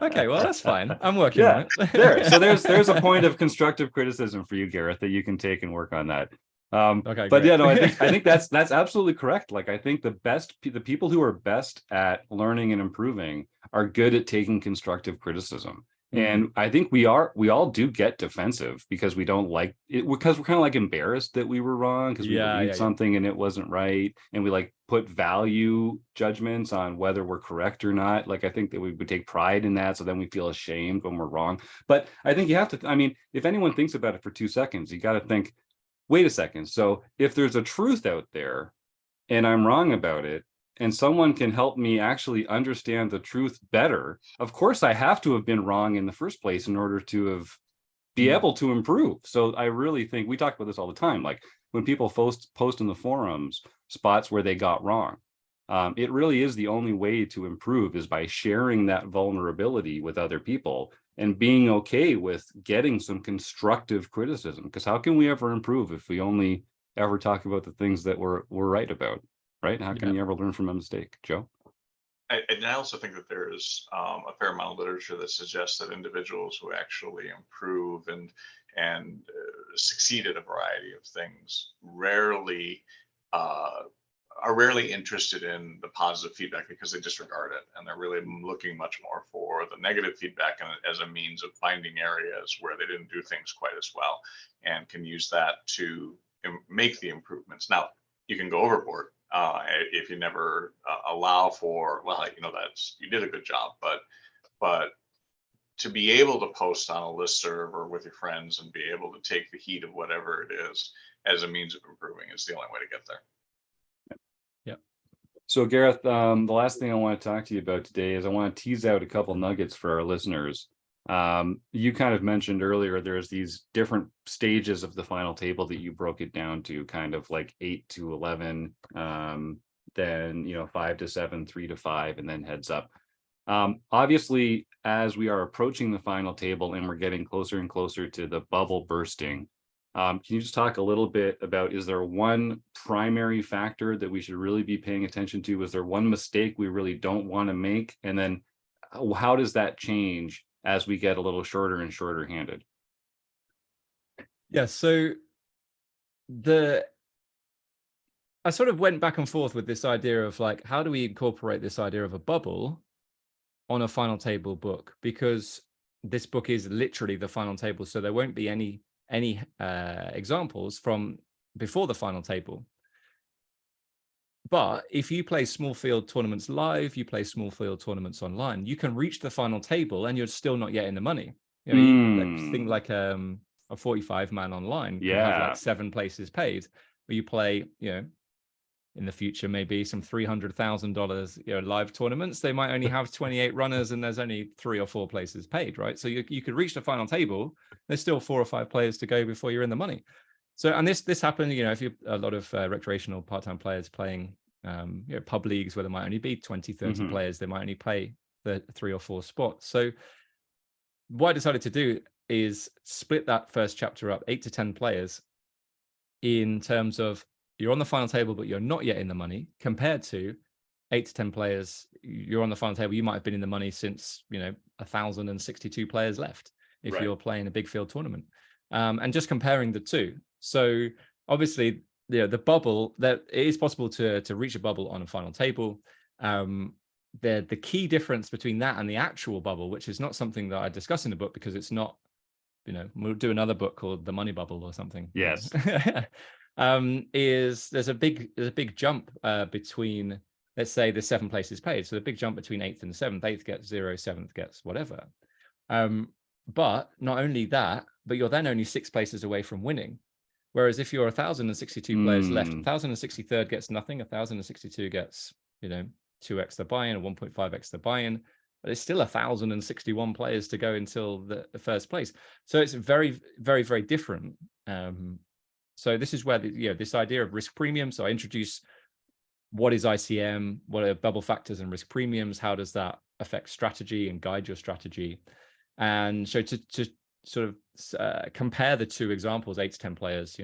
Okay, well, that's fine. I'm working on it. So there's a point of constructive criticism for you, Gareth, that you can take and work on that. Okay, but great. yeah, no, I think that's absolutely correct. Like, I think the people who are best at learning and improving are good at taking constructive criticism. And I think we all do get defensive because we don't like it, because we're kind of like embarrassed that we were wrong, because we believed something and it wasn't right, and we like put value judgments on whether we're correct or not. Like, I think that we would take pride in that, so then we feel ashamed when we're wrong. But I think you have to, I mean, if anyone thinks about it for 2 seconds, you got to think, wait a second. So if there's a truth out there and I'm wrong about it, and someone can help me actually understand the truth better, of course I have to have been wrong in the first place in order to have be able to improve. So I really think we talk about this all the time. Like when people post in the forums spots where they got wrong, it really is the only way to improve is by sharing that vulnerability with other people and being okay with getting some constructive criticism. Because how can we ever improve if we only ever talk about the things that we're right about, right? How can you ever learn from a mistake, Joe? And I also think that there is a fair amount of literature that suggests that individuals who actually improve and succeed at a variety of things are rarely interested in the positive feedback because they disregard it, and they're really looking much more for the negative feedback as a means of finding areas where they didn't do things quite as well, and can use that to make the improvements. Now, you can go overboard if you never allow for, well, you did a good job, but to be able to post on a listserv or with your friends and be able to take the heat of whatever it is as a means of improving is the only way to get there. So Gareth, the last thing I want to talk to you about today is I want to tease out a couple nuggets for our listeners. You kind of mentioned earlier, there's these different stages of the final table that you broke it down to, kind of like 8 to 11, then 5 to 7, 3 to 5, and then heads up. Obviously, as we are approaching the final table and we're getting closer and closer to the bubble bursting, can you just talk a little bit about, is there one primary factor that we should really be paying attention to? Is there one mistake we really don't want to make? And then how does that change as we get a little shorter and shorter handed? Yeah, so I sort of went back and forth with this idea of like, how do we incorporate this idea of a bubble on a final table book? Because this book is literally the final table, so there won't be any examples from before the final table. But if you play small field tournaments live, you play small field tournaments online, you can reach the final table and you're still not yet in the money. You think like a 45-man online can have like 7 places paid, but you play, in the future, maybe some $300,000 live tournaments, they might only have 28 runners and there's only 3 or 4 places paid, right? So you could reach the final table, there's still 4 or 5 players to go before you're in the money. So, and this happened, if you a lot of recreational part-time players playing pub leagues where there might only be 20, 30 players, they might only play the 3 or 4 spots. So what I decided to do is split that first chapter up, 8 to 10 players, in terms of you're on the final table, but you're not yet in the money, compared to 8 to 10 players, you're on the final table, you might have been in the money since, 1,062 players left if you're playing a big field tournament. And just comparing the two. So obviously, the bubble, that it is possible to reach a bubble on a final table. The key difference between that and the actual bubble, which is not something that I discuss in the book because it's not, we'll do another book called The Money Bubble or something. Yes. Is there's a big jump between, let's say, the 7 places paid. So the big jump between 8th and 7th, 8th gets 0, 7th gets whatever. But not only that, but you're then only 6 places away from winning. Whereas if you're 1,062 players left, 1,063rd gets nothing, 1,062 gets, 2x the buy-in, or 1.5x the buy-in. But it's still 1,061 players to go until the first place. So it's very, very, very different. So this is where this idea of risk premium. So I introduce what is ICM, what are bubble factors and risk premiums, how does that affect strategy and guide your strategy, and so to sort of compare the 2 examples, 8 to 10 players,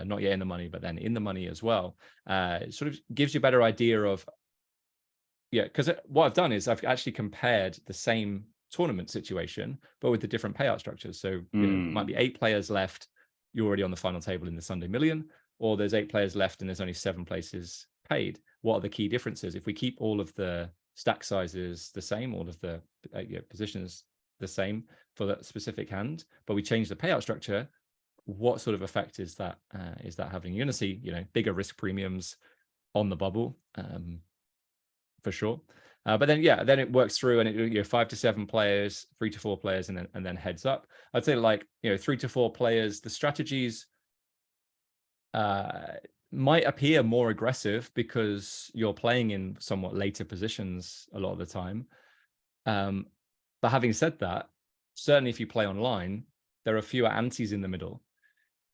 not yet in the money, but then in the money as well. It sort of gives you a better idea of, because what I've done is I've actually compared the same tournament situation, but with the different payout structures. So it might be 8 players left, you're already on the final table in the Sunday Million, or there's 8 players left and there's only 7 places paid. What are the key differences? If we keep all of the stack sizes the same, all of the positions the same for that specific hand, but we change the payout structure, what sort of effect is that having? You're going to see, bigger risk premiums on the bubble, for sure. But then it works through, and it 5 to 7 players, 3 to 4 players, and then heads up. I'd say 3 to 4 players, the strategies might appear more aggressive because you're playing in somewhat later positions a lot of the time. But having said that, certainly if you play online, there are fewer antes in the middle,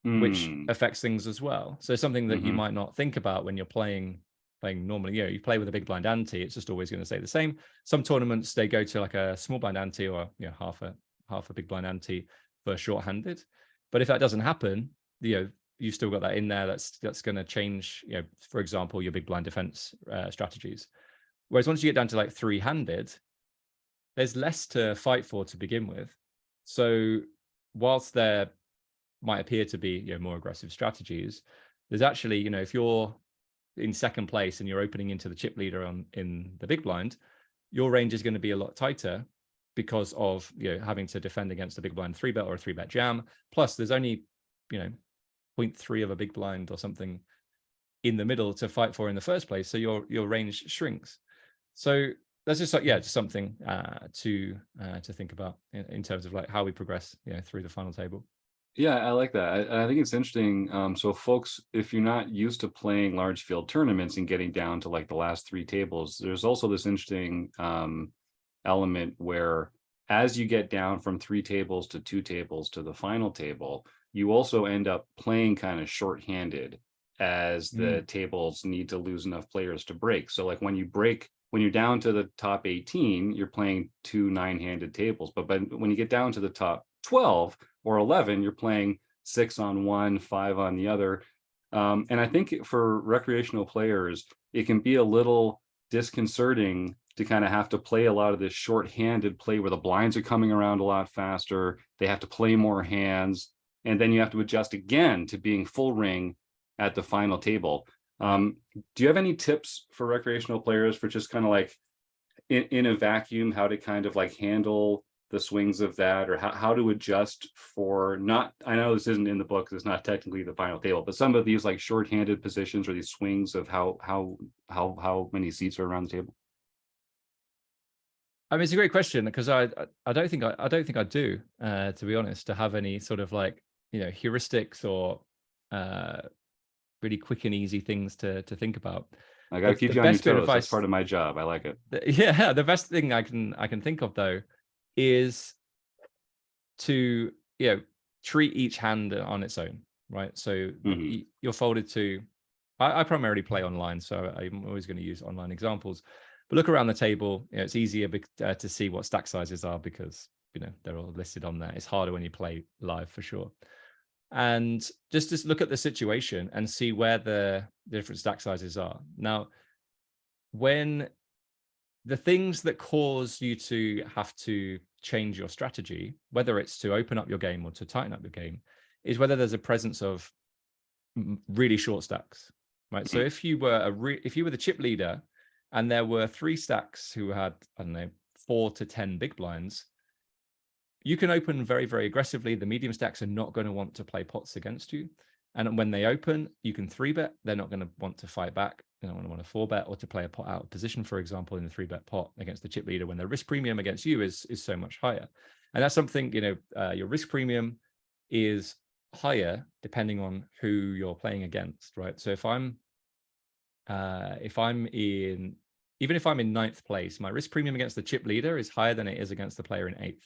which affects things as well. So something that you might not think about when you're playing normally. You play with a big blind ante, it's just always going to stay the same. Some tournaments, they go to like a small blind ante or half a big blind ante for short-handed. But if that doesn't happen, you've still got that in there. That's going to change, for example, your big blind defense strategies. Whereas once you get down to like three-handed, there's less to fight for to begin with. So whilst there might appear to be more aggressive strategies, there's actually, if you're in second place and you're opening into the chip leader in the big blind, your range is going to be a lot tighter because of having to defend against a big blind 3-bet or a 3-bet jam. Plus there's only 0.3 of a big blind or something in the middle to fight for in the first place, so your range shrinks. So that's just just something to think about in terms of like how we progress through the final table. Yeah, I like that. I think it's interesting. So folks, if you're not used to playing large field tournaments and getting down to like the last 3 tables, there's also this interesting element where as you get down from 3 tables to 2 tables to the final table, you also end up playing kind of short-handed as the tables need to lose enough players to break. So like when you're down to the top 18, you're playing 2 9-handed tables. But when you get down to the top 12 or 11, you're playing 6 on one, 5 on the other. And I think for recreational players, it can be a little disconcerting to kind of have to play a lot of this short-handed play where the blinds are coming around a lot faster. They have to play more hands. And then you have to adjust again to being full ring at the final table. Do you have any tips for recreational players for just kind of like in a vacuum, how to kind of like handle the swings of that, or how to adjust for I know this isn't in the book, it's not technically the final table, but some of these like short-handed positions or these swings of how many seats are around the table? I mean, it's a great question because I don't think I do, to be honest, to have any sort of like, heuristics or really quick and easy things to think about. I got to keep you on your toes. That's part of my job. I like it. Yeah, the best thing I can think of though is to treat each hand on its own, right? So you're folded to. I primarily play online, so I'm always going to use online examples. But look around the table. It's easier to see what stack sizes are because they're all listed on there. It's harder when you play live for sure. And just look at the situation and see where the different stack sizes are. Now, when the things that cause you to have to change your strategy, whether it's to open up your game or to tighten up your game, is whether there's a presence of really short stacks, right? So if you were the chip leader and there were 3 stacks who had, 4 to 10 big blinds, you can open very, very aggressively. The medium stacks are not going to want to play pots against you. And when they open, you can 3-bet. They're not going to want to fight back. They don't want to 4-bet or to play a pot out of position, for example, in the 3-bet pot against the chip leader when the risk premium against you is so much higher. And that's something, your risk premium is higher depending on who you're playing against, right? So if I'm in 9th place, my risk premium against the chip leader is higher than it is against the player in 8th.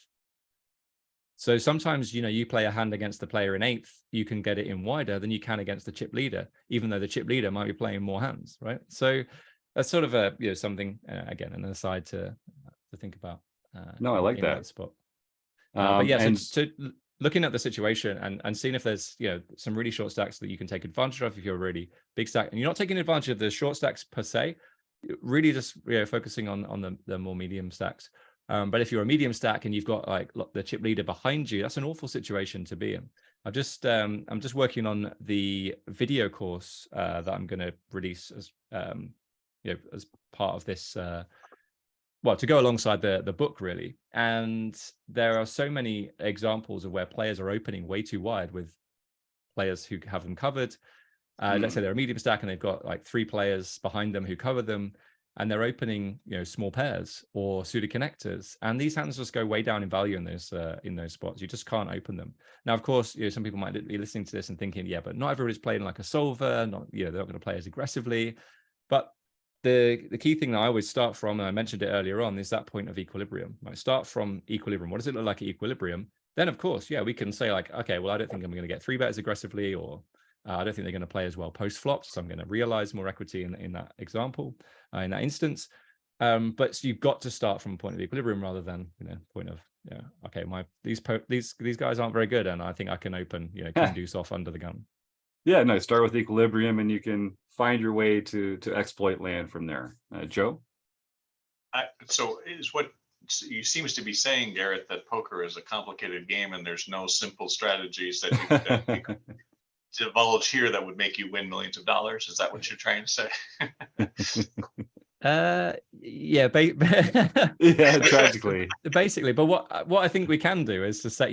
So sometimes, you play a hand against the player in 8th, you can get it in wider than you can against the chip leader, even though the chip leader might be playing more hands, right? So that's sort of a something again, an aside to think about. No, I like that spot. But yeah, so looking at the situation and seeing if there's some really short stacks that you can take advantage of if you're a really big stack, and you're not taking advantage of the short stacks per se, really just focusing on the more medium stacks. But if you're a medium stack and you've got like the chip leader behind you, that's an awful situation to be in. I'm just working on the video course that I'm going to release as as part of this. To go alongside the book really. And there are so many examples of where players are opening way too wide with players who have them covered. Let's say they're a medium stack and they've got like 3 players behind them who cover them. And they're opening, small pairs or suited connectors, and these hands just go way down in value in those spots. You just can't open them. Now, of course, some people might be listening to this and thinking, yeah, but not everybody's playing like a solver. They're not going to play as aggressively. But the key thing that I always start from, and I mentioned it earlier on, is that point of equilibrium. Right? Start from equilibrium. What does it look like at equilibrium? then of course, yeah, we can say like, okay, well, I don't think I'm going to get 3-bet as aggressively, or I don't think they're going to play as well post flop, so I'm going to realize more equity in that example, in that instance. But you've got to start from a point of equilibrium rather than, point of, okay, these guys aren't very good, and I think I can open, king deuce off under the gun. Yeah, no, start with equilibrium, and you can find your way to exploit land from there. Joe? So is what you seems to be saying, Gareth, that poker is a complicated game and there's no simple strategies that you could divulge here that would make you win millions of dollars. Is that what you're trying to say? Yeah, yeah, tragically. Basically, but what I think we can do is to set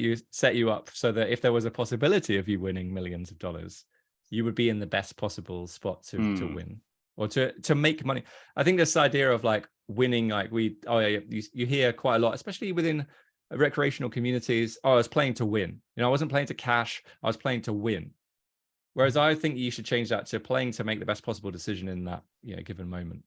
you up so that if there was a possibility of you winning millions of dollars, you would be in the best possible spot to win, or to make money. I think this idea of like winning, like you hear quite a lot, especially within recreational communities. Oh, I was playing to win. I wasn't playing to cash. I was playing to win. Whereas I think you should change that to playing to make the best possible decision in that given moment.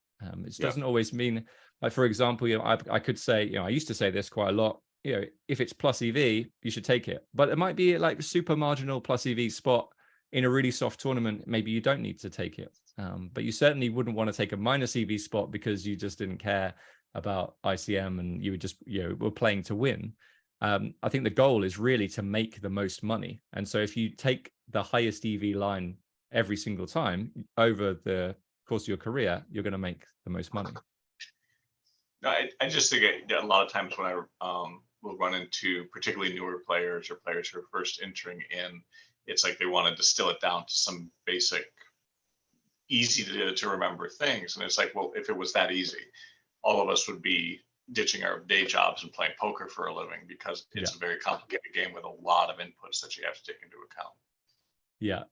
It doesn't always mean, like, for example, I could say, I used to say this quite a lot, if it's plus EV, you should take it. But it might be like a super marginal plus EV spot in a really soft tournament. Maybe you don't need to take it. But you certainly wouldn't want to take a minus EV spot because you just didn't care about ICM and you were just, were playing to win. I think the goal is really to make the most money. And so if you take the highest EV line every single time over the course of your career, you're going to make the most money. No, I just think a lot of times when I will run into particularly newer players or players who are first entering in, it's like they want to distill it down to some basic, easy to remember things. And it's like, well, if it was that easy, all of us would be ditching our day jobs and playing poker for a living, because it's a very complicated game with a lot of inputs that you have to take into account. Yeah,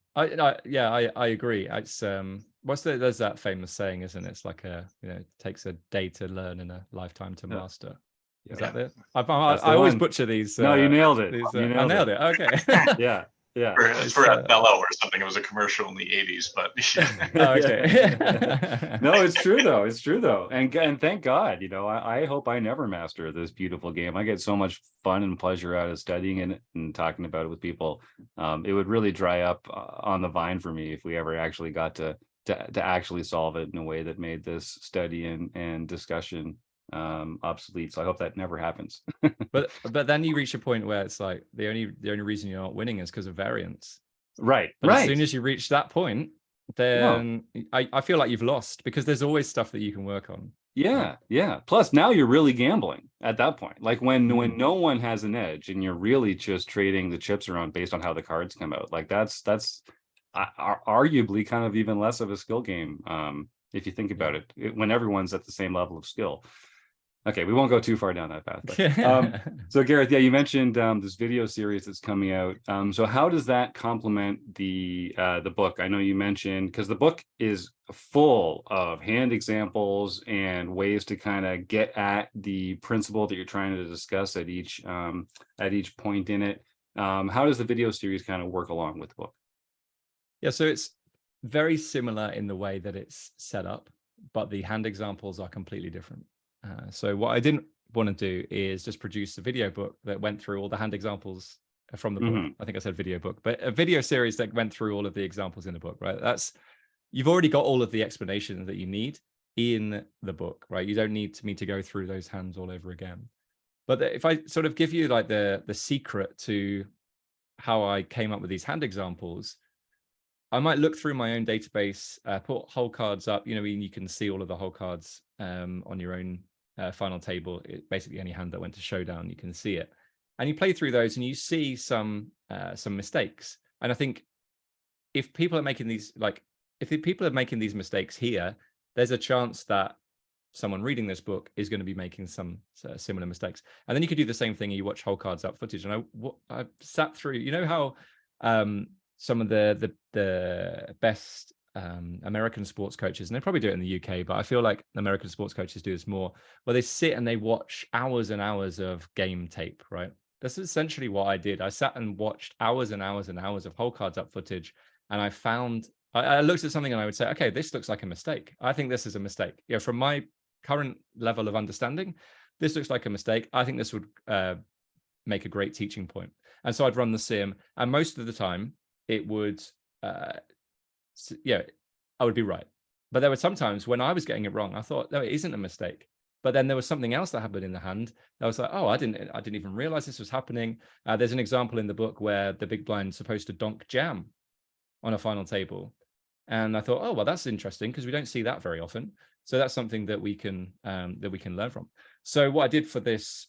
I agree. It's there's that famous saying, isn't it? It's like it takes a day to learn and a lifetime to master. Is that it? I always butcher these. No, you nailed it. I nailed it. Okay. yeah. For Bello or something. It was a commercial in the 80s, but okay. No, it's true though. And thank God, I hope I never master this beautiful game. I get so much fun and pleasure out of studying it and talking about it with people. It would really dry up on the vine for me if we ever actually got to actually solve it in a way that made this study and discussion obsolete. So I hope that never happens. but then you reach a point where it's like the only reason you're not winning is because of variance. Right. As soon as you reach that point, then I feel like you've lost, because there's always stuff that you can work on. Yeah. Plus now you're really gambling at that point. Like when no one has an edge and you're really just trading the chips around based on how the cards come out. Like that's arguably kind of even less of a skill game. If you think about it, when everyone's at the same level of skill. Okay, we won't go too far down that path. But, so Gareth, you mentioned this video series that's coming out. So how does that complement the book? I know you mentioned, because the book is full of hand examples and ways to kind of get at the principle that you're trying to discuss at each point in it. How does the video series kind of work along with the book? Yeah, so it's very similar in the way that it's set up, but the hand examples are completely different. So what I didn't want to do is just produce a video book that went through all the hand examples from the book. I think I said video book, but a video series that went through all of the examples in the book, right? You've already got all of the explanations that you need in the book, right? You don't need me to go through those hands all over again. But if I sort of give you like the secret to how I came up with these hand examples, I might look through my own database, put whole cards up, you can see all of the whole cards on your own final table. Basically any hand that went to showdown, you can see it. And you play through those and you see some mistakes. And I think if people are making these, mistakes here, there's a chance that someone reading this book is going to be making some similar mistakes. And then you could do the same thing. You watch whole cards up footage. And I sat through, how some of the best American sports coaches, and they probably do it in the UK, but I feel like American sports coaches do this more, where they sit and they watch hours and hours of game tape, right? That's essentially what I did. I sat and watched hours and hours and hours of whole cards up footage, and I looked at something and I would say, okay, this looks like a mistake. I think this is a mistake. From my current level of understanding, this looks like a mistake. I think this would make a great teaching point. And so I'd run the sim, and most of the time it would, yeah, I would be right. But there were some times when I was getting it wrong. I thought, no, it isn't a mistake. But then there was something else that happened in the hand. I was like, oh, I didn't even realize this was happening. There's an example in the book where the big blind's supposed to donk jam on a final table. And I thought, oh, well, that's interesting because we don't see that very often. So that's something that we can learn from. So what I did for this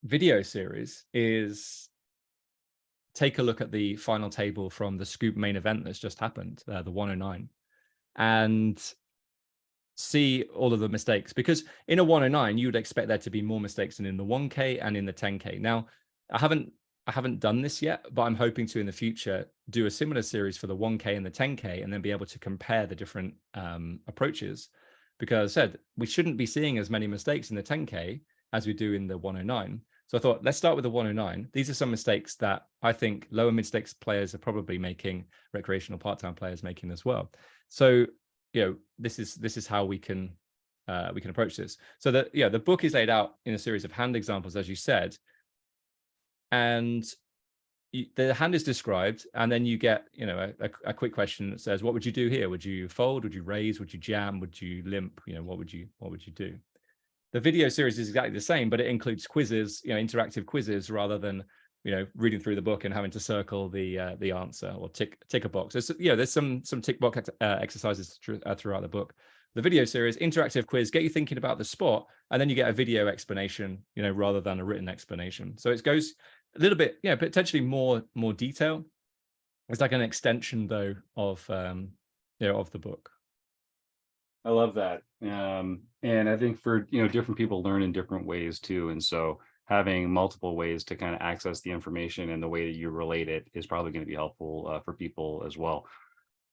video series is take a look at the final table from the Scoop main event that's just happened, the 109, and see all of the mistakes, because in a 109 you would expect there to be more mistakes than in the 1K and in the 10K. Now, I haven't done this yet, but I'm hoping to in the future do a similar series for the 1K and the 10K, and then be able to compare the different approaches. Because as I said, we shouldn't be seeing as many mistakes in the 10K as we do in the 109. So I thought, let's start with the 109. These are some mistakes that I think lower mid-stakes players are probably making, recreational part-time players making as well. So, you know, this is how we can approach this. So that, yeah, the book is laid out in a series of hand examples, as you said, and the hand is described, and then you get, you know, a quick question that says, what would you do here? Would you fold? Would you raise? Would you jam? Would you limp? You know, what would you do? The video series is exactly the same, but it includes quizzes, you know, interactive quizzes, rather than, you know, reading through the book and having to circle the answer or tick a box. There's some tick box exercises throughout the book. The video series, interactive quiz, get you thinking about the spot, and then you get a video explanation, you know, rather than a written explanation. So it goes a little bit, yeah, potentially more detail. It's like an extension, though, of you know, of the book. I love that. And I think for, you know, different people learn in different ways too. And so having multiple ways to kind of access the information and the way that you relate it is probably going to be helpful for people as well.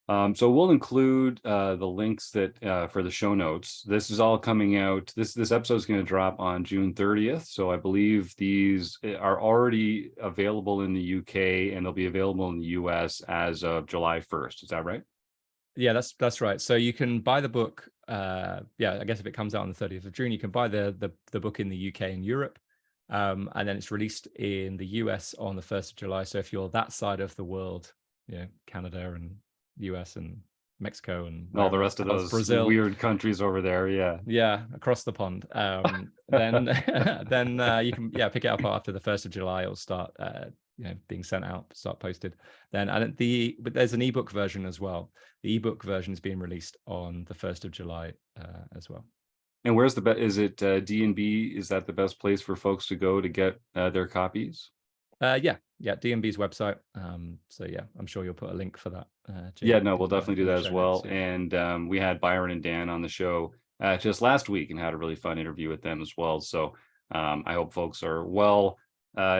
So we'll include the links that for the show notes. This is all coming out. This episode is going to drop on June 30th. So I believe these are already available in the UK, and they'll be available in the US as of July 1st. Is that right? Yeah, that's right. So you can buy the book. Yeah, I guess if it comes out on the 30th of June, you can buy the book in the UK and Europe. And then it's released in the US on the 1st of July. So if you're that side of the world, you know, Canada and US and Mexico and all the rest of those Brazil, weird countries over there, yeah, across the pond, then you can pick it up after the 1st of July. It'll start you know, being sent out, start posted then. And but there's an ebook version as well. The ebook version is being released on the 1st of July as well. And where's the best? Is it D&B? Is that the best place for folks to go to get their copies? Yeah, D&B's website. So yeah, I'm sure you'll put a link for that. Yeah, no, we'll definitely do that as well. And we had Byron and Dan on the show just last week and had a really fun interview with them as well. So I hope folks are well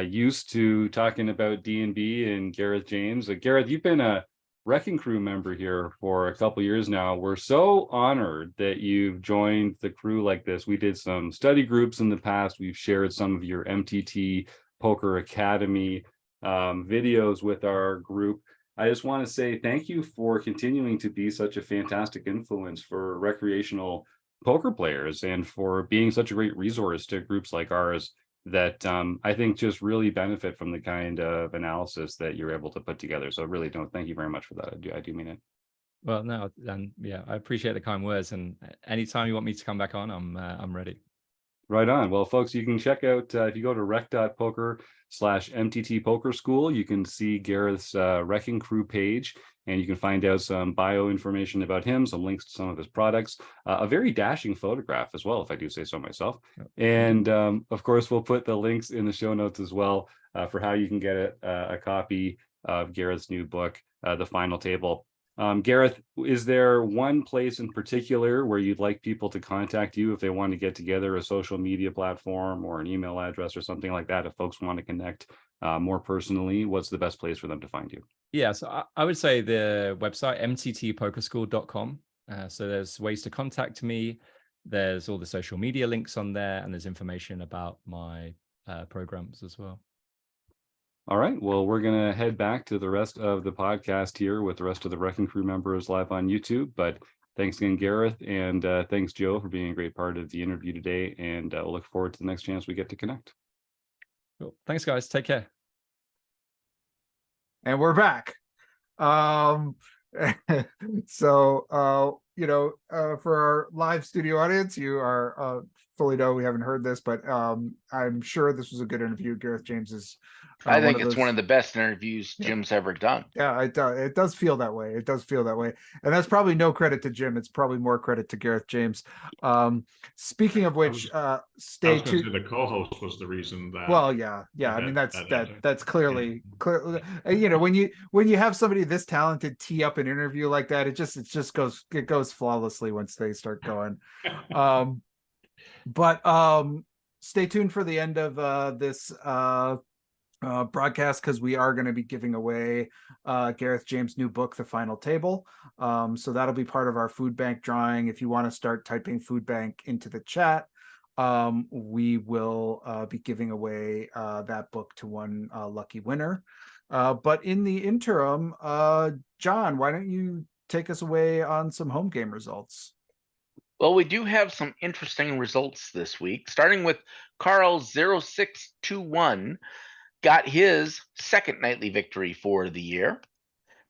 used to talking about D&B and Gareth James. Gareth, you've been a RECing Crew member here for a couple years now. We're so honored that you've joined the crew like this. We did some study groups in the past. We've shared some of your MTT Poker Academy videos with our group. I just want to say thank you for continuing to be such a fantastic influence for recreational poker players, and for being such a great resource to groups like ours that I think just really benefit from the kind of analysis that you're able to put together. So really thank you very much for that. I do mean it. Well, no, and yeah, I appreciate the kind words, and anytime you want me to come back on, I'm ready. Right on. Well, folks, you can check out, if you go to rec.poker/MTT Poker School, you can see Gareth's RECing Crew page, and you can find out some bio information about him, some links to some of his products, a very dashing photograph as well, if I do say so myself. And of course, we'll put the links in the show notes as well for how you can get a copy of Gareth's new book, The Final Table. Gareth, is there one place in particular where you'd like people to contact you if they want to get together, a social media platform or an email address or something like that? If folks want to connect more personally, what's the best place for them to find you? Yeah, so I would say the website, mttpokerschool.com. So there's ways to contact me. There's all the social media links on there, and there's information about my programs as well. All right. Well, we're going to head back to the rest of the podcast here with the rest of the RECing Crew members live on YouTube. But thanks again, Gareth. And thanks, Joe, for being a great part of the interview today. And we'll look forward to the next chance we get to connect. Cool. Thanks, guys. Take care. And we're back. So for our live studio audience, you are fully know we haven't heard this, but I'm sure this was a good interview. Gareth James is I think it's one of the best interviews Jim's ever done. Yeah, it does feel that way. It does feel that way. And that's probably no credit to Jim. It's probably more credit to Gareth James. Speaking of which, stay tuned. The co-host was the reason that. Well, yeah. I mean, that's clearly. When you have somebody this talented tee up an interview like that, it goes flawlessly once they start going. But stay tuned for the end of this broadcast, because we are going to be giving away Gareth James' new book, The Final Table. So that'll be part of our food bank drawing. If you want to start typing food bank into the chat, we will be giving away that book to one lucky winner. But in the interim, John, why don't you take us away on some home game results? Well, we do have some interesting results this week, starting with Carl 0621. Got his second nightly victory for the year.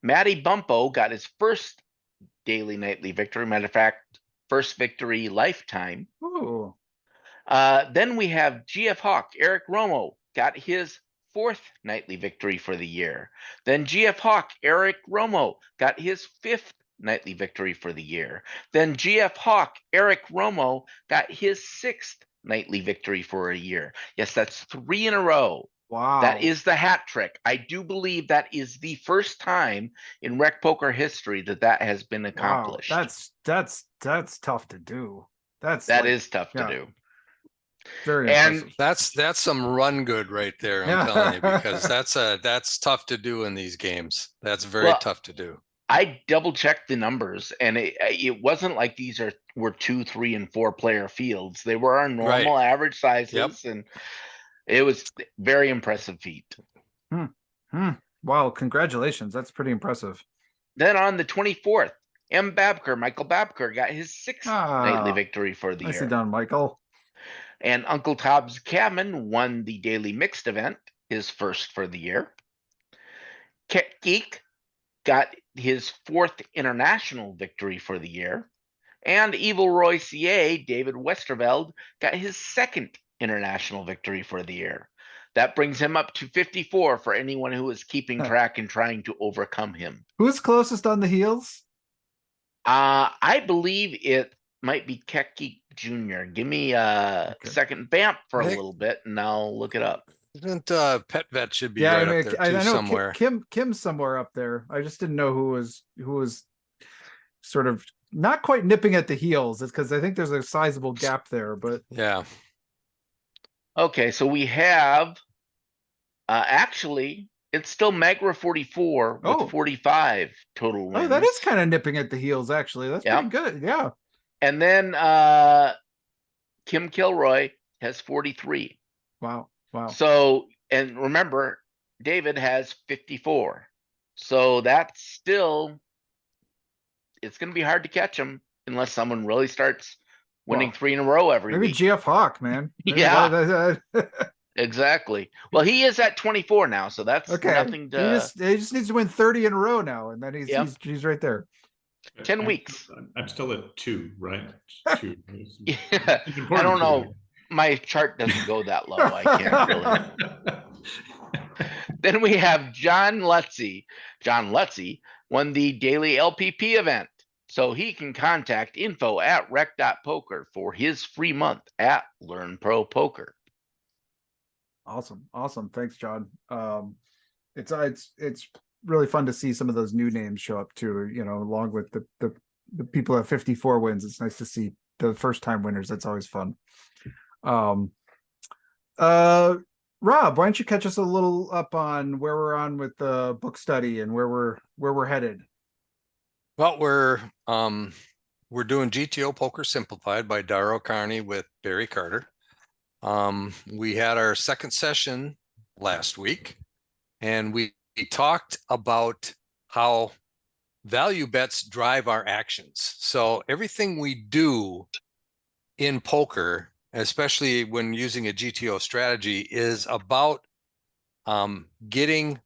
Matty Bumpo got his first daily nightly victory. Matter of fact, first victory lifetime. Ooh. Then we have GF Hawk, Eric Romo, got his fourth nightly victory for the year. Then GF Hawk, Eric Romo, got his fifth nightly victory for the year. Then GF Hawk, Eric Romo, got his sixth nightly victory for a year. Yes, that's 3 in a row. Wow. That is the hat trick. I do believe that is the first time in RecPoker history that has been accomplished. Wow. That's tough to do. That is tough to do. Very impressive. That's some run good right there. I'm telling you, because that's tough to do in these games. That's very tough to do. I double checked the numbers, and it wasn't like these were 2, 3, and 4 player fields. They were our normal average sizes, and it was very impressive feat. Wow, congratulations. That's pretty impressive. Then on the 24th, Michael Babker got his sixth nightly victory for the year. Nicely done, Michael. And Uncle Tobbs Cabin won the daily mixed event, his first for the year. Ket Geek got his fourth international victory for the year. And Evil Roy CA, David Westerveld, got his second international victory for the year. That brings him up to 54 for anyone who is keeping track and trying to overcome him. Who's closest on the heels? I believe it might be Keki Jr. Give me a second vamp for a little bit, and I'll look it up. Isn't Pet Vet should be right up there too, I know somewhere. Kim's somewhere up there. I just didn't know who was sort of not quite nipping at the heels. It's because I think there's a sizable gap there, but yeah. Okay, so we have actually it's still Magra 44 with 45 total wins. Oh, that is kind of nipping at the heels, actually. That's pretty good. Yeah. And then Kim Kilroy has 43. Wow. So, and remember, David has 54. So that's still, it's going to be hard to catch him unless someone really starts winning 3 in a row every maybe week. GF Hawk, man. Yeah. Exactly. Well, he is at 24 now, so that's nothing to. He just needs to win 30 in a row now, and then he's right there. 10 weeks. I'm still at 2, right? 2. Yeah. I don't know. My chart doesn't go that low. I can't really. Then we have John Lutzy. John Lutzy won the daily LPP event, so he can contact info at rec.poker for his free month at Learn Pro Poker. Awesome. Thanks, John. It's really fun to see some of those new names show up too, along with the people at 54 wins. It's nice to see the first time winners. That's always fun. Rob, why don't you catch us a little up on where we're on with the book study and where we're headed? Well, we're doing GTO Poker Simplified by Darrow Carney with Barry Carter. We had our second session last week, and we talked about how value bets drive our actions. So everything we do in poker especially when using a GTO strategy, is about getting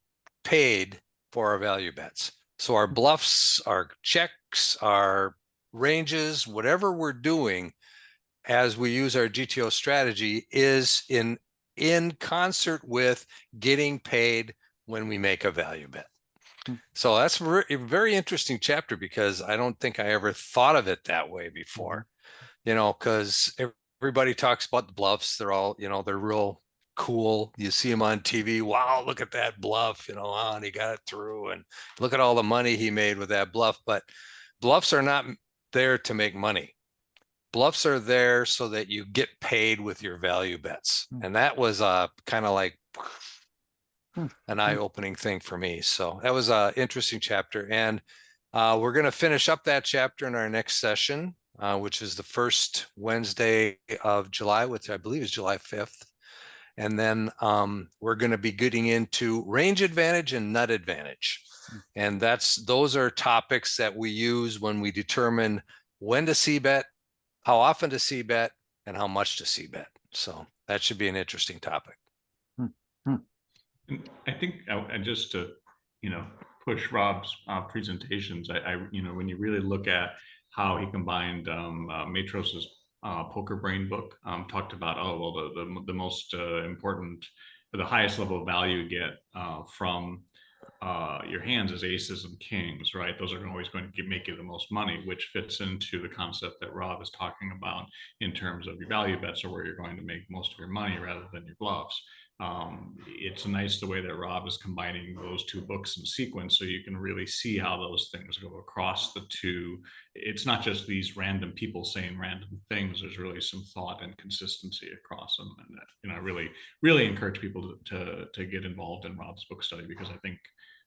paid for our value bets. So our bluffs, our checks, our ranges, whatever we're doing as we use our GTO strategy is in concert with getting paid when we make a value bet. So that's a very interesting chapter, because I don't think I ever thought of it that way before, because everybody talks about the bluffs. They're all, they're real cool. You see them on TV. Wow, look at that bluff, and he got it through, and look at all the money he made with that bluff. But bluffs are not there to make money. Bluffs are there so that you get paid with your value bets. And that was kind of like an eye-opening thing for me. So that was an interesting chapter. And we're going to finish up that chapter in our next session, which is the first Wednesday of July, which I believe is July 5th. And then we're going to be getting into range advantage and nut advantage. And those are topics that we use when we determine when to c-bet, how often to c-bet, and how much to c-bet. So that should be an interesting topic. I think just to, push Rob's presentations, when you really look at how he combined Matros's Poker Brain book, talked about, the most important, or the highest level of value you get from your hands is aces and kings, right? Those are always going to make you the most money, which fits into the concept that Rob is talking about in terms of your value bets, or where you're going to make most of your money rather than your bluffs. It's nice the way that Rob is combining those two books in sequence, so you can really see how those things go across the two. It's not just these random people saying random things. There's really some thought and consistency across them, and I really encourage people to get involved in Rob's book study, because I think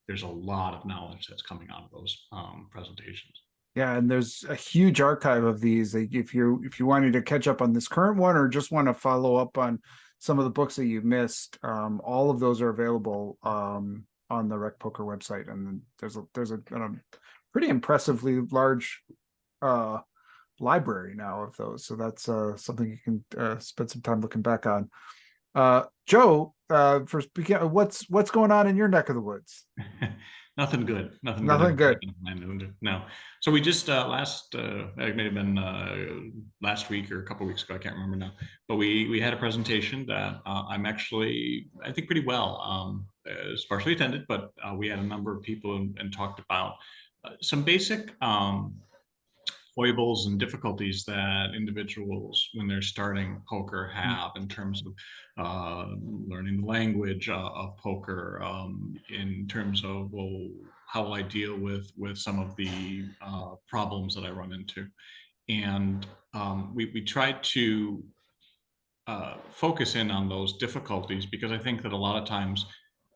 there's a lot of knowledge that's coming out of those presentations. Yeah, and there's a huge archive of these. Like if you wanted to catch up on this current one, or just want to follow up on some of the books that you missed, all of those are available on the RecPoker website, and there's a pretty impressively large library now of those. So that's something you can spend some time looking back on. Joe, for speaking, what's going on in your neck of the woods? Nothing good. Nothing good. No. So we just it may have been last week or a couple of weeks ago, I can't remember now. But we had a presentation that I think pretty well. Sparsely attended, but we had a number of people and talked about some basic foibles and difficulties that individuals, when they're starting poker, have in terms of learning the language of poker, in terms of, how will I deal with some of the problems that I run into. And we tried to focus in on those difficulties, because I think that a lot of times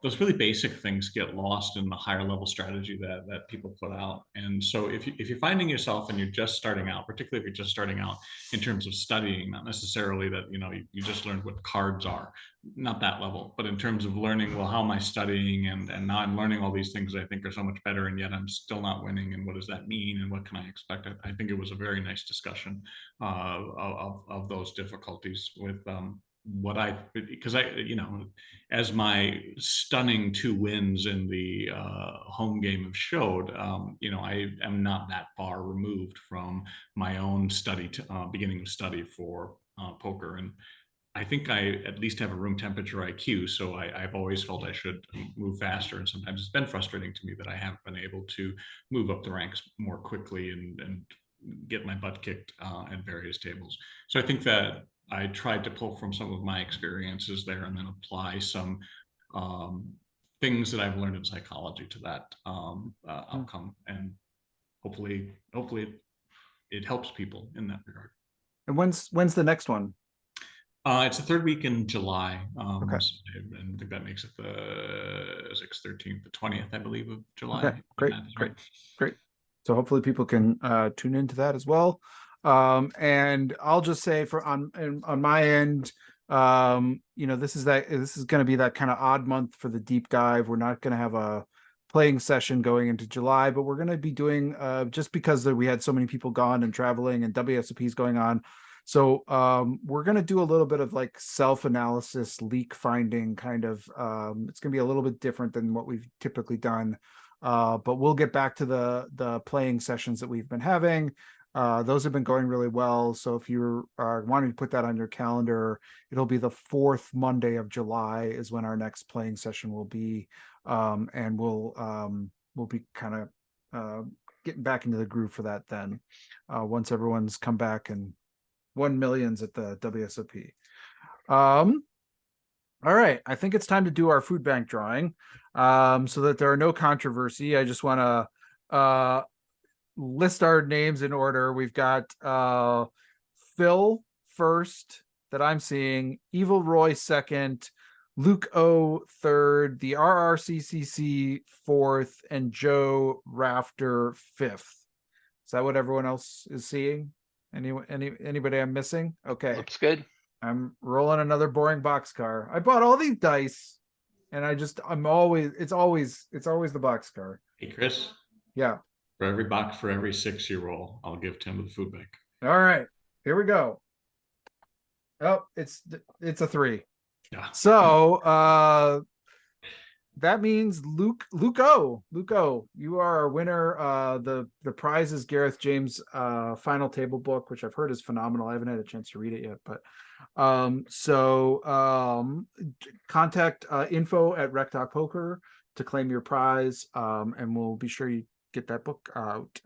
those really basic things get lost in the higher level strategy that people put out. And so if you're finding yourself and you're just starting out, particularly if you're just starting out in terms of studying, not necessarily that, you just learned what cards are, not that level, but in terms of learning, well, how am I studying? And now I'm learning all these things I think are so much better, and yet I'm still not winning. And what does that mean? And what can I expect? I think it was a very nice discussion of those difficulties with because as my stunning 2 wins in the home game have showed, I am not that far removed from my own beginning of study for poker. And I think I at least have a room temperature IQ, so I've always felt I should move faster. And sometimes it's been frustrating to me that I haven't been able to move up the ranks more quickly and get my butt kicked at various tables. So I think that I tried to pull from some of my experiences there, and then apply some things that I've learned in psychology to that outcome. And hopefully it helps people in that regard. And when's the next one? It's the 3rd week in July. Okay. So I think that makes it the 6th, 13th, the 20th, I believe, of July. Okay, great. So hopefully people can tune into that as well. And I'll just say on my end, this is going to be that kind of odd month for the deep dive. We're not going to have a playing session going into July, but we're going to be doing, just because we had so many people gone and traveling and WSOPs going on, So we're going to do a little bit of like self-analysis, leak finding kind of. It's going to be a little bit different than what we've typically done. But we'll get back to the playing sessions that we've been having. Those have been going really well. So if you're wanting to put that on your calendar, it'll be the 4th Monday of July is when our next playing session will be. And we'll be kind of getting back into the groove for that then, once everyone's come back and won millions at the WSOP. All right, I think it's time to do our food bank drawing, so that there are no controversy. I just want to list our names in order. We've got Phil first that I'm seeing, Evil Roy second, Luke O third, the RRCCC fourth, and Joe Rafter fifth. Is that what everyone else is seeing? Anybody I'm missing? Okay. Looks good. I'm rolling another boring boxcar. I bought all these dice, and it's always the boxcar. Hey, Chris, Yeah. for every 6 you roll, I'll give Tim the food bank. All right. Here we go. Oh, it's a 3. Yeah. So that means Luke O, you are our winner. The prize is Gareth James' final table book, which I've heard is phenomenal. I haven't had a chance to read it yet, but contact info at RecPoker to claim your prize, and we'll be sure you get that book out.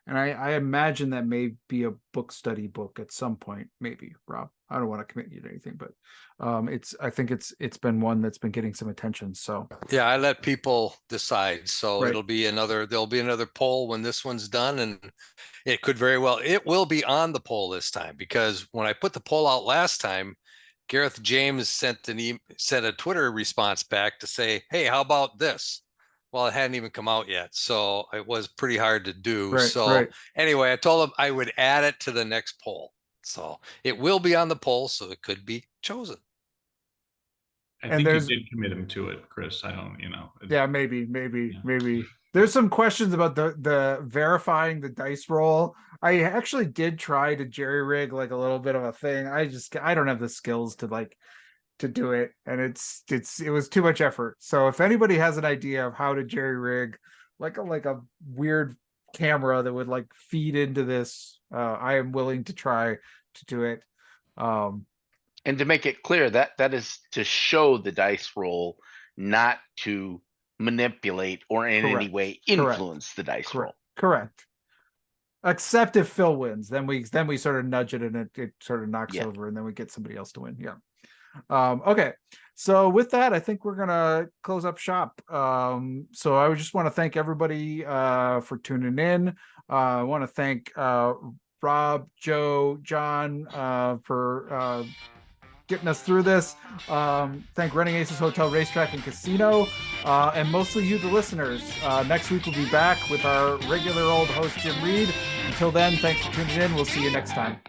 And I imagine that may be a book study book at some point, maybe, Rob. I don't want to commit you to anything, but I think it's been one that's been getting some attention. So Yeah, I let people decide. So Right. there'll be another poll when this one's done, and it will be on the poll this time, because when I put the poll out last time, Gareth James sent a Twitter response back to say, "Hey, how about this?" Well, it hadn't even come out yet, so it was pretty hard to do. Right. Anyway, I told him I would add it to the next poll. So it will be on the poll, so it could be chosen. I And think you there's- did commit him to it, Chris. I don't, Yeah, maybe. Yeah. There's some questions about the verifying the dice roll. I actually did try to jerry rig like a little bit of a thing. I don't have the skills to do it, and it was too much effort. So if anybody has an idea of how to jerry rig like a weird camera that would like feed into this, I am willing to try to do it. And to make it clear, that is to show the dice roll, not to manipulate or in any Correct. way Correct. influence the dice roll. Correct. Except if Phil wins, then we sort of nudge it and it sort of knocks Yeah. over, and then we get somebody else to win. Yeah. Okay. So with that, I think we're gonna close up shop. So I would just want to thank everybody for tuning in. I want to thank Rob, Joe, John for getting us through this. Thank Running Aces Hotel, Racetrack, and Casino, and mostly you, the listeners. Next week we'll be back with our regular old host, Jim Reid. Until then, thanks for tuning in. We'll see you next time.